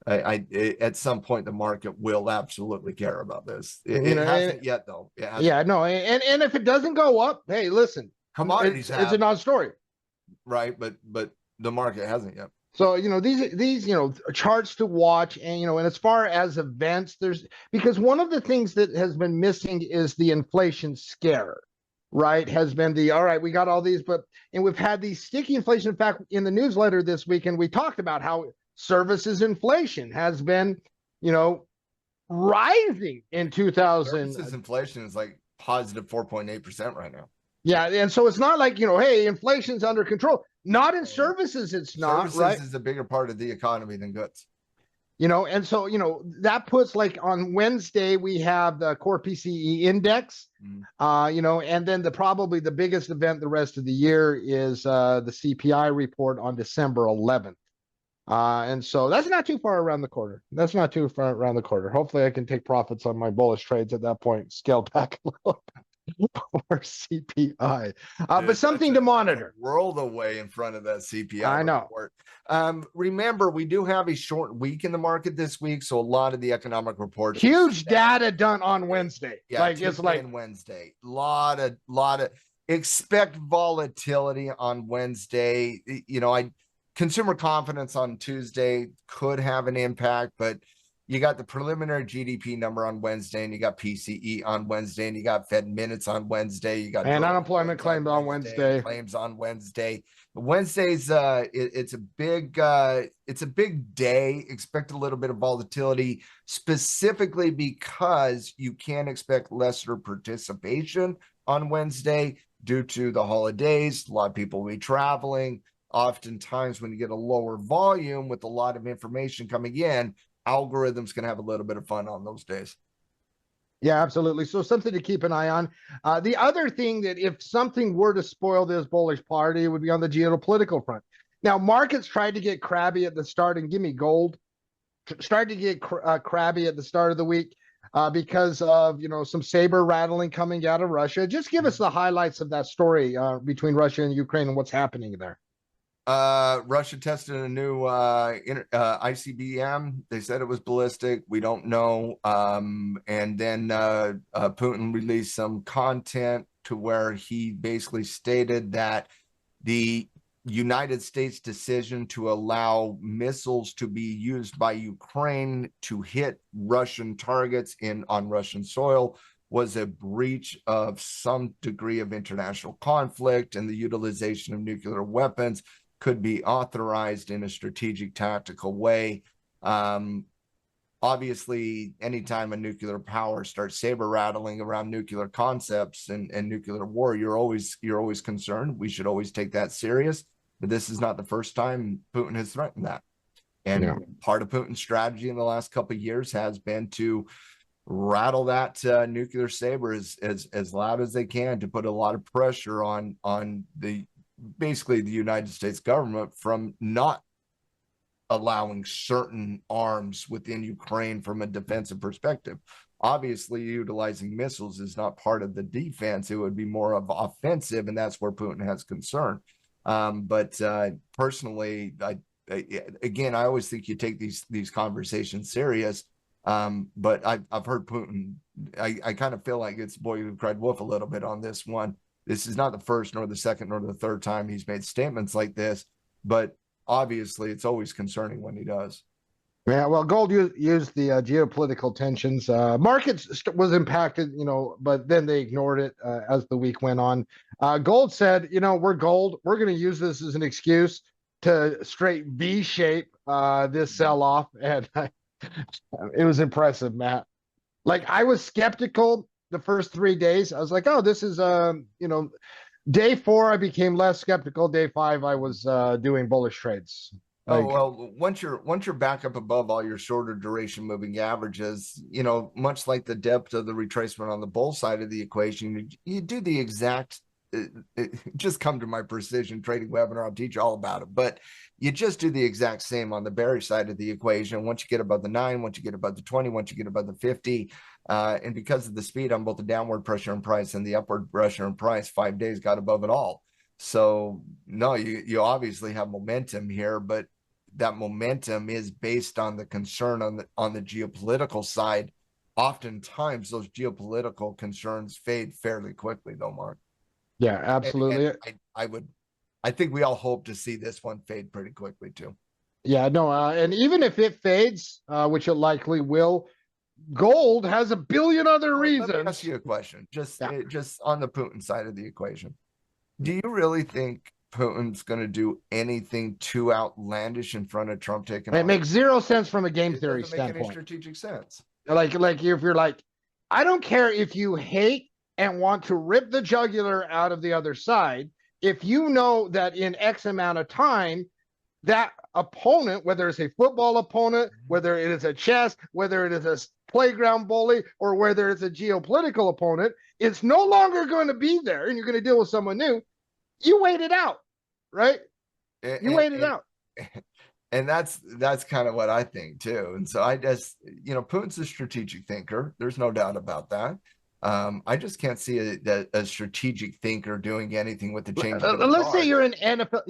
At some point, the market will absolutely care about this. It hasn't yet, though. And if it doesn't go up, hey, listen, commodities it's a non-story, right? But the market hasn't yet. So, these charts to watch, and, and as far as events, because one of the things that has been missing is the inflation scare, right? Has been all right, we got all these, and we've had these sticky inflation. In fact, in the newsletter this week, and we talked about how services inflation has been, rising in 2000. Services inflation is like positive 4.8% right now. Yeah, and so it's not like, hey, inflation's under control. Not in services, it's not, services right? Is a bigger part of the economy than goods. And so, that puts, like, on Wednesday, we have the core PCE index, and then probably the biggest event the rest of the year is the CPI report on December 11th. And so that's not too far around the corner. Hopefully I can take profits on my bullish trades at that point, scale back a little bit. Or CPI, but something to monitor. World away in front of that CPI. I know. Report. Remember, we do have a short week in the market this week, so a lot of the economic reports. Huge data done on Wednesday. Yeah, it's like Wednesday. Lot of expect volatility on Wednesday. Consumer confidence on Tuesday could have an impact, but you got the preliminary GDP number on Wednesday, and you got PCE on Wednesday, and you got Fed minutes on Wednesday. You got And unemployment claims on Wednesday. claims on Wednesday. Wednesday's it's a big day. Expect a little bit of volatility, specifically because you can expect lesser participation on Wednesday due to the holidays. A lot of people will be traveling. Oftentimes, when you get a lower volume with a lot of information coming in, algorithms can have a little bit of fun on those days. Yeah, absolutely. So something to keep an eye on. The other thing that if something were to spoil this bullish party would be on the geopolitical front. Now, markets tried to get crabby at the start, and give me gold. Started to get crabby at the start of the week because of some saber rattling coming out of Russia. Just give us the highlights of that story between Russia and Ukraine and what's happening there. Russia tested a new ICBM. They said it was ballistic. We don't know. And then Putin released some content to where he basically stated that the United States decision to allow missiles to be used by Ukraine to hit Russian targets on Russian soil was a breach of some degree of international conflict, and the utilization of nuclear weapons could be authorized in a strategic tactical way. Obviously, anytime a nuclear power starts saber rattling around nuclear concepts and nuclear war, you're always concerned. We should always take that serious. But this is not the first time Putin has threatened that. And part of Putin's strategy in the last couple of years has been to rattle that nuclear saber as loud as they can to put a lot of pressure on basically the United States government from not allowing certain arms within Ukraine from a defensive perspective. Obviously, utilizing missiles is not part of the defense. It would be more of offensive, and that's where Putin has concern. But personally, I always think you take these conversations serious. But I've heard Putin. I kind of feel like it's boy who cried wolf a little bit on this one. This is not the first, nor the second, nor the third time he's made statements like this. But obviously, it's always concerning when he does. Yeah, well, gold used the geopolitical tensions. Markets was impacted, but then they ignored it as the week went on. Gold said, we're gold. We're going to use this as an excuse to straight V-shape this sell-off. And it was impressive, Matt. Like, I was skeptical the first 3 days. I was like, oh, this is, day 4, I became less skeptical. Day 5, I was doing bullish trades. Once you're back up above all your shorter duration moving averages, much like the depth of the retracement on the bull side of the equation, you do the exact. Just come to my precision trading webinar. I'll teach you all about it. But you just do the exact same on the bearish side of the equation. Once you get above the 9, once you get above the 20, once you get above the 50, and because of the speed on both the downward pressure and price and the upward pressure and price, 5 days got above it all. So no, you obviously have momentum here, but that momentum is based on the concern on the geopolitical side. Oftentimes, those geopolitical concerns fade fairly quickly, though, Mark. Yeah, absolutely. And I think we all hope to see this one fade pretty quickly too. Yeah, no, and even if it fades, which it likely will, gold has a billion other reasons. Let me ask you a question, just on the Putin side of the equation. Do you really think Putin's going to do anything too outlandish in front of Trump taking? It makes zero sense from a game theory standpoint. Make any strategic sense. Like if you're like, I don't care if you hate and want to rip the jugular out of the other side. If you know that in X amount of time, that opponent, whether it's a football opponent, whether it is a chess, whether it is a playground bully, or whether it's a geopolitical opponent, it's no longer going to be there, and you're going to deal with someone new. You wait it out, right? You wait it out. And that's kind of what I think too. And so I just, Putin's a strategic thinker. There's no doubt about that. I just can't see a strategic thinker doing anything with the change. Let's say you're an NFL,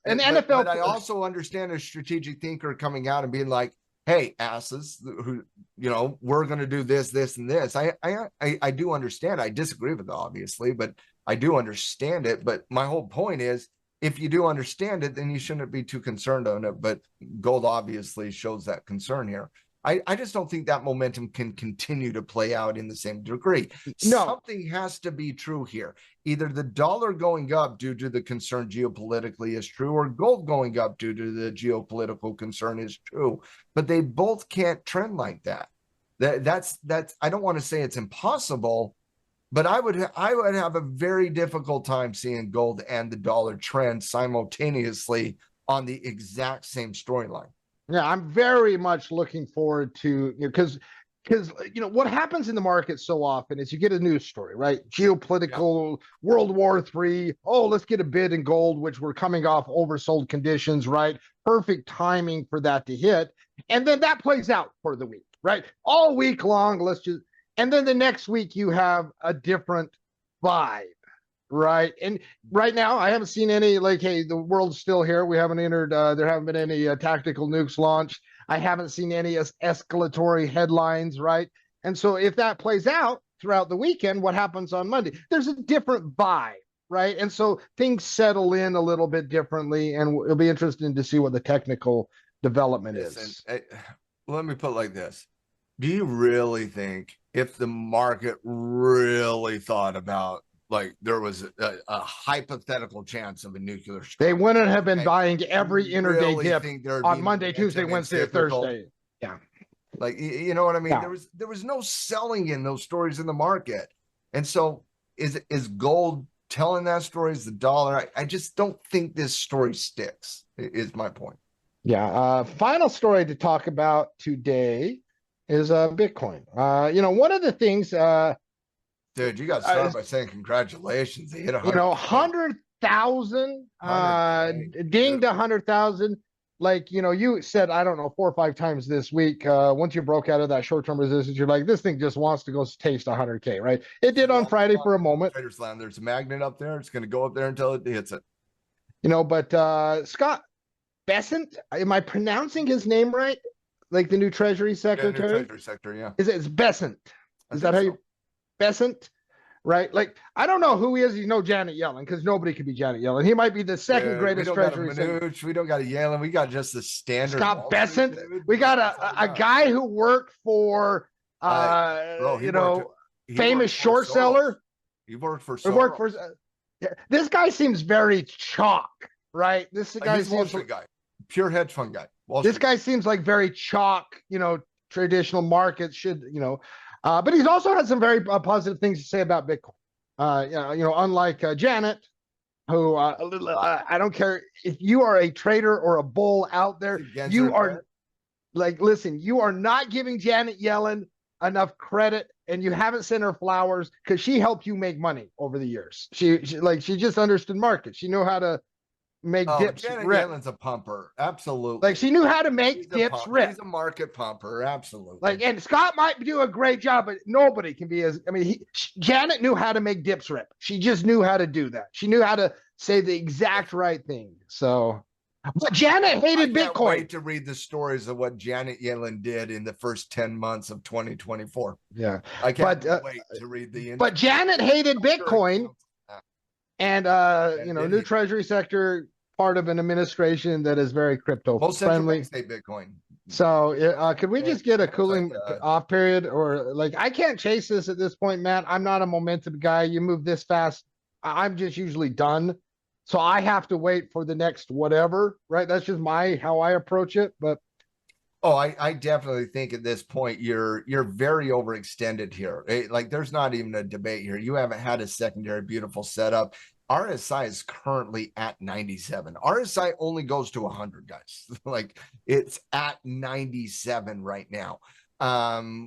NFL. But I also understand a strategic thinker coming out and being like, "Hey, asses, we're going to do this, this, and this." I do understand. I disagree with it, obviously, but I do understand it. But my whole point is, if you do understand it, then you shouldn't be too concerned on it. But gold obviously shows that concern here. I just don't think that momentum can continue to play out in the same degree. No. Something has to be true here. Either the dollar going up due to the concern geopolitically is true, or gold going up due to the geopolitical concern is true. But they both can't trend like that. That's I don't want to say it's impossible, but I would have a very difficult time seeing gold and the dollar trend simultaneously on the exact same storyline. Yeah, I'm very much looking forward to, because what happens in the market so often is you get a news story, right? Geopolitical, World War III. Oh, let's get a bid in gold, which we're coming off oversold conditions, right? Perfect timing for that to hit. And then that plays out for the week, right? All week long, and then the next week you have a different vibe. Right. And right now, I haven't seen any, like, hey, the world's still here. We haven't entered, there haven't been any tactical nukes launched. I haven't seen any escalatory headlines. Right. And so if that plays out throughout the weekend, what happens on Monday? There's a different vibe. Right. And so things settle in a little bit differently. And it'll be interesting to see what the technical development is. Let me put it like this. Do you really think if the market really thought about, like, there was a hypothetical chance of a nuclear strike, they wouldn't have been buying every intraday dip on Monday, Tuesday, Wednesday, or Thursday? Yeah. Like, you know what I mean? Yeah. There was no selling in those stories in the market. And so is gold telling that story? Is the dollar? I just don't think this story sticks, is my point. Yeah. Final story to talk about today is Bitcoin. One of the things dude, you got to start by saying congratulations. They hit 100,000, dinged 100,000. Like, you said, I don't know, 4 or 5 times this week. Once you broke out of that short-term resistance, you're like, this thing just wants to go taste 100K, right? It did on Friday for a moment. Trader's Land, there's a magnet up there. It's going to go up there until it hits it. But Scott Bessent, am I pronouncing his name right? Like the new Treasury Secretary? Yeah, new Treasury Secretary, yeah. It's Bessent. Is that how you... Bessent, right? Like, I don't know who he is. You know Janet Yellen, because nobody could be Janet Yellen. He might be the second greatest treasury. We don't got a Yellen. We got just the standard. Scott Bessent. We got a guy who worked for, famous short seller. He worked for. This guy seems very chalk, right? This guy seems like guy, pure hedge fund guy. This guy seems like very chalk. Traditional markets should, but he's also had some very positive things to say about Bitcoin. Unlike Janet, who I don't care if you are a trader or a bull out there, you are listen, you are not giving Janet Yellen enough credit, and you haven't sent her flowers, because she helped you make money over the years. She just understood markets. She knew how to make dips Janet rip. Yellen's a pumper, absolutely. Like, she knew how to make dips rip. She's a market pumper, absolutely. And Scott might do a great job, but nobody can be as. Janet knew how to make dips rip. She just knew how to do that. She knew how to say the exact right thing. So, but Janet hated Bitcoin. I can't wait to read the stories of what Janet Yellen did in the first 10 months of 2024. Yeah, I can't wait to read the. But Janet hated Bitcoin, and new Treasury sector, part of an administration that is very crypto friendly. State Bitcoin. So could we just get a cooling off period, or I can't chase this at this point, Matt. I'm not a momentum guy. You move this fast, I'm just usually done. So I have to wait for the next whatever, right? That's just how I approach it. But I definitely think at this point you're very overextended here. There's not even a debate here. You haven't had a secondary beautiful setup. RSI is currently at 97. RSI only goes to 100, guys. It's at 97 right now.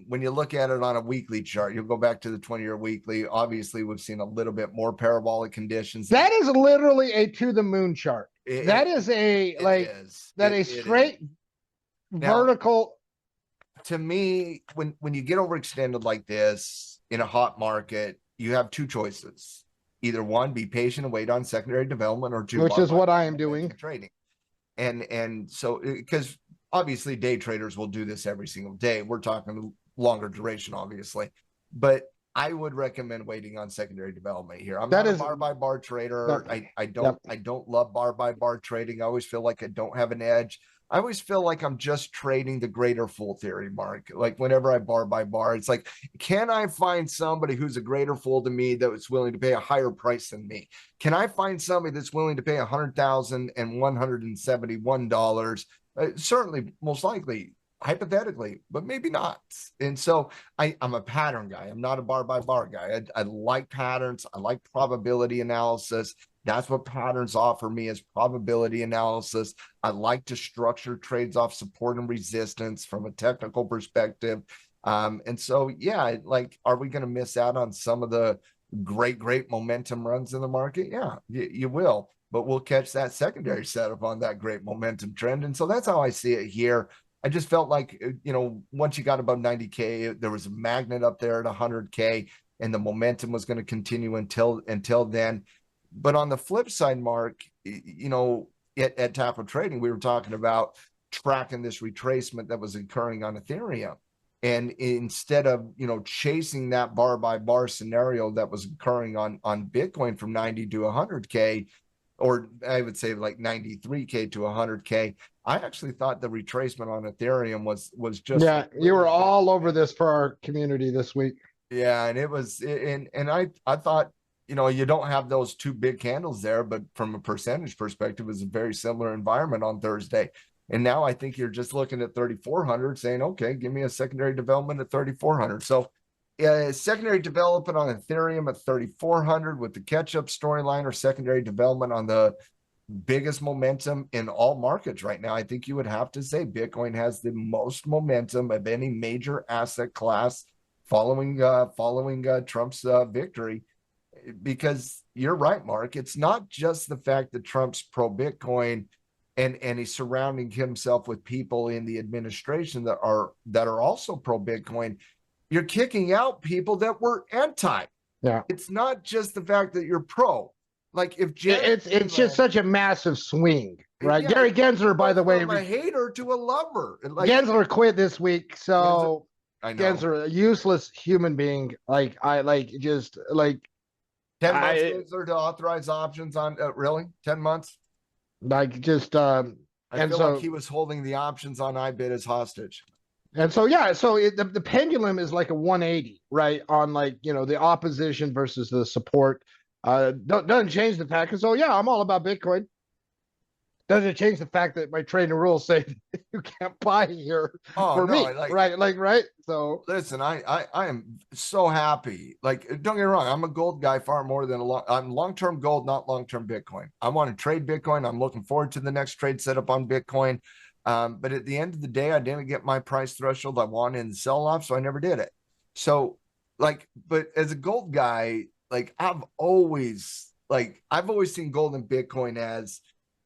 When you look at it on a weekly chart, you'll go back to the 20-year weekly. Obviously, we've seen a little bit more parabolic conditions. That is literally a to the moon chart. That is a straight vertical. To me, when you get overextended like this in a hot market, you have two choices. Either one, be patient and wait on secondary development, or two, which is what I am doing, trading. And so, because obviously day traders will do this every single day. We're talking longer duration, obviously, but I would recommend waiting on secondary development here. I'm not a bar by bar trader. I don't love bar by bar trading. I always feel like I don't have an edge. I always feel like I'm just trading the greater fool theory, Mark. Like whenever I bar by bar, it's like, can I find somebody who's a greater fool to me that's willing to pay a higher price than me? Can I find somebody that's willing to pay $100,171? Certainly, most likely, hypothetically, but maybe not. And so I'm a pattern guy. I'm not a bar by bar guy. I like patterns. I like probability analysis. That's what patterns offer me, is probability analysis. I like to structure trades off support and resistance from a technical perspective. And so, yeah, like, are we going to miss out on some of the great momentum runs in the market? Yeah, you will, but we'll catch that secondary setup on that great momentum trend. And so that's how I see it here. I just felt like, once you got above 90K, there was a magnet up there at 100K, and the momentum was going to continue until then. But on the flip side, Mark, at Tackle Trading, we were talking about tracking this retracement that was occurring on Ethereum. And instead of, chasing that bar by bar scenario that was occurring on Bitcoin from 90 to 100K, or I would say like 93K to 100K, I actually thought the retracement on Ethereum was just. Yeah, you were all over this for our community this week. Yeah, and it was, and I thought, you don't have those two big candles there, but from a percentage perspective, it was a very similar environment on Thursday. And now I think you're just looking at 3,400 saying, okay, give me a secondary development at 3,400. So secondary development on Ethereum at 3,400 with the catch-up storyline, or secondary development on the biggest momentum in all markets right now. I think you would have to say Bitcoin has the most momentum of any major asset class following Trump's victory. Because you're right, Mark. It's not just the fact that Trump's pro-Bitcoin and he's surrounding himself with people in the administration that are also pro-Bitcoin. You're kicking out people that were anti. Yeah. It's not just the fact that you're pro. Like if it's just such a massive swing, right? Yeah, Gary Gensler, by the way, from a hater to a lover. Like, Gensler quit this week, so Gensler, a useless human being. Like 10 months Gensler to authorize options on really 10 months. I feel like he was holding the options on iBit as hostage. And so, yeah, the pendulum is like a 180, right? On the opposition versus the support. Doesn't change the fact. So, yeah, I'm all about Bitcoin. Doesn't change the fact that my trading rules say you can't buy here me, right? So listen, I am so happy. Like, don't get me wrong, I'm a gold guy far more than I'm long-term gold, not long-term Bitcoin. I want to trade Bitcoin. I'm looking forward to the next trade setup on Bitcoin. But at the end of the day, I didn't get my price threshold I wanted in the sell-off, so I never did it. So, but as a gold guy, I've always seen gold and Bitcoin as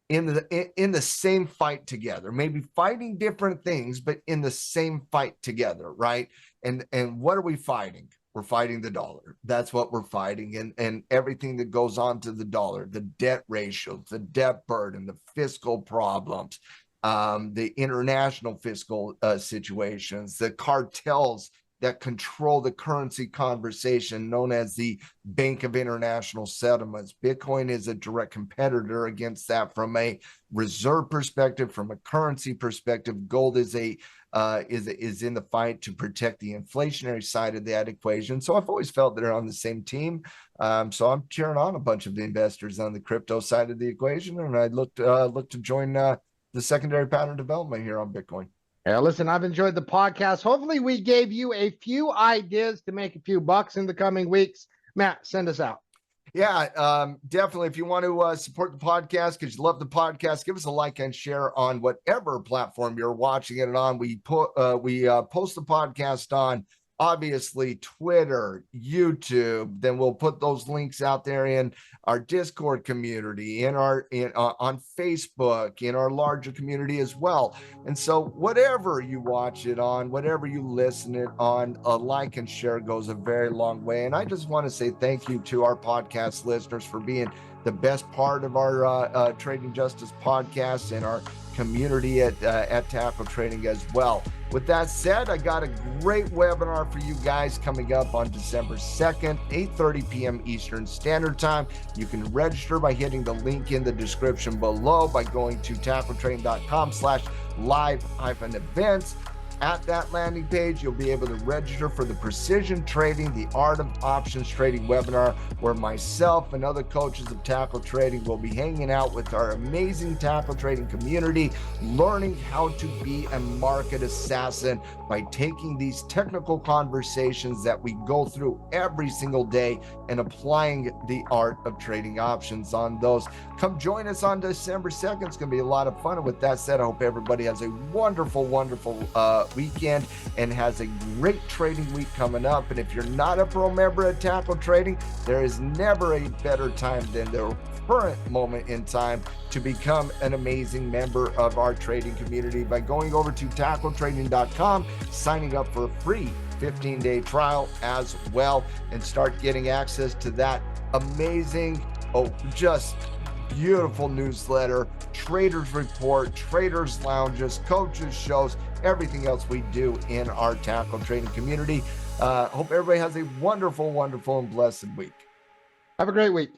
in the same fight together, maybe fighting different things, but in the same fight together, right? And what are we fighting? We're fighting the dollar. That's what we're fighting, and everything that goes on to the dollar, the debt ratios, the debt burden, the fiscal problems, the international fiscal situations, the cartels that control the currency conversation known as the Bank of International Settlements. Bitcoin is a direct competitor against that from a reserve perspective, from a currency perspective. Gold is in the fight to protect the inflationary side of that equation. So I've always felt they're on the same team. So I'm cheering on a bunch of the investors on the crypto side of the equation, and I look to join the secondary pattern development here on Bitcoin. Yeah, listen, I've enjoyed the podcast. Hopefully we gave you a few ideas to make a few bucks in the coming weeks. Matt, send us out. Yeah, definitely. If you want to support the podcast because you love the podcast, give us a like and share on whatever platform you're watching it on. We post the podcast on, obviously, Twitter, YouTube. Then we'll put those links out there in our Discord community, on Facebook, in our larger community as well. And so whatever you watch it on, whatever you listen it on, a like and share goes a very long way. And I just want to say thank you to our podcast listeners for being the best part of our Trading Justice podcast and our community at Tackle Trading as well. With that said, I got a great webinar for you guys coming up on December 2nd, 8:30 p.m. Eastern Standard Time. You can register by hitting the link in the description below by going to tackletrading.com/live-events. At that landing page, you'll be able to register for the Precision Trading, the Art of Options Trading webinar, where myself and other coaches of tackle trading will be hanging out with our amazing tackle trading community, learning how to be a market assassin by taking these technical conversations that we go through every single day and applying the art of trading options on those. Come join us on December 2nd. It's going to be a lot of fun. And with that said, I hope everybody has a wonderful, wonderful weekend and has a great trading week coming up. And if you're not a pro member at Tackle Trading, there is never a better time than the current moment in time to become an amazing member of our trading community by going over to tackletrading.com, signing up for a free 15-day trial as well, and start getting access to that amazing, just beautiful newsletter, traders report, traders lounges, coaches shows, everything else we do in our tackle trading community. Hope everybody has a wonderful, wonderful and blessed week. Have a great week.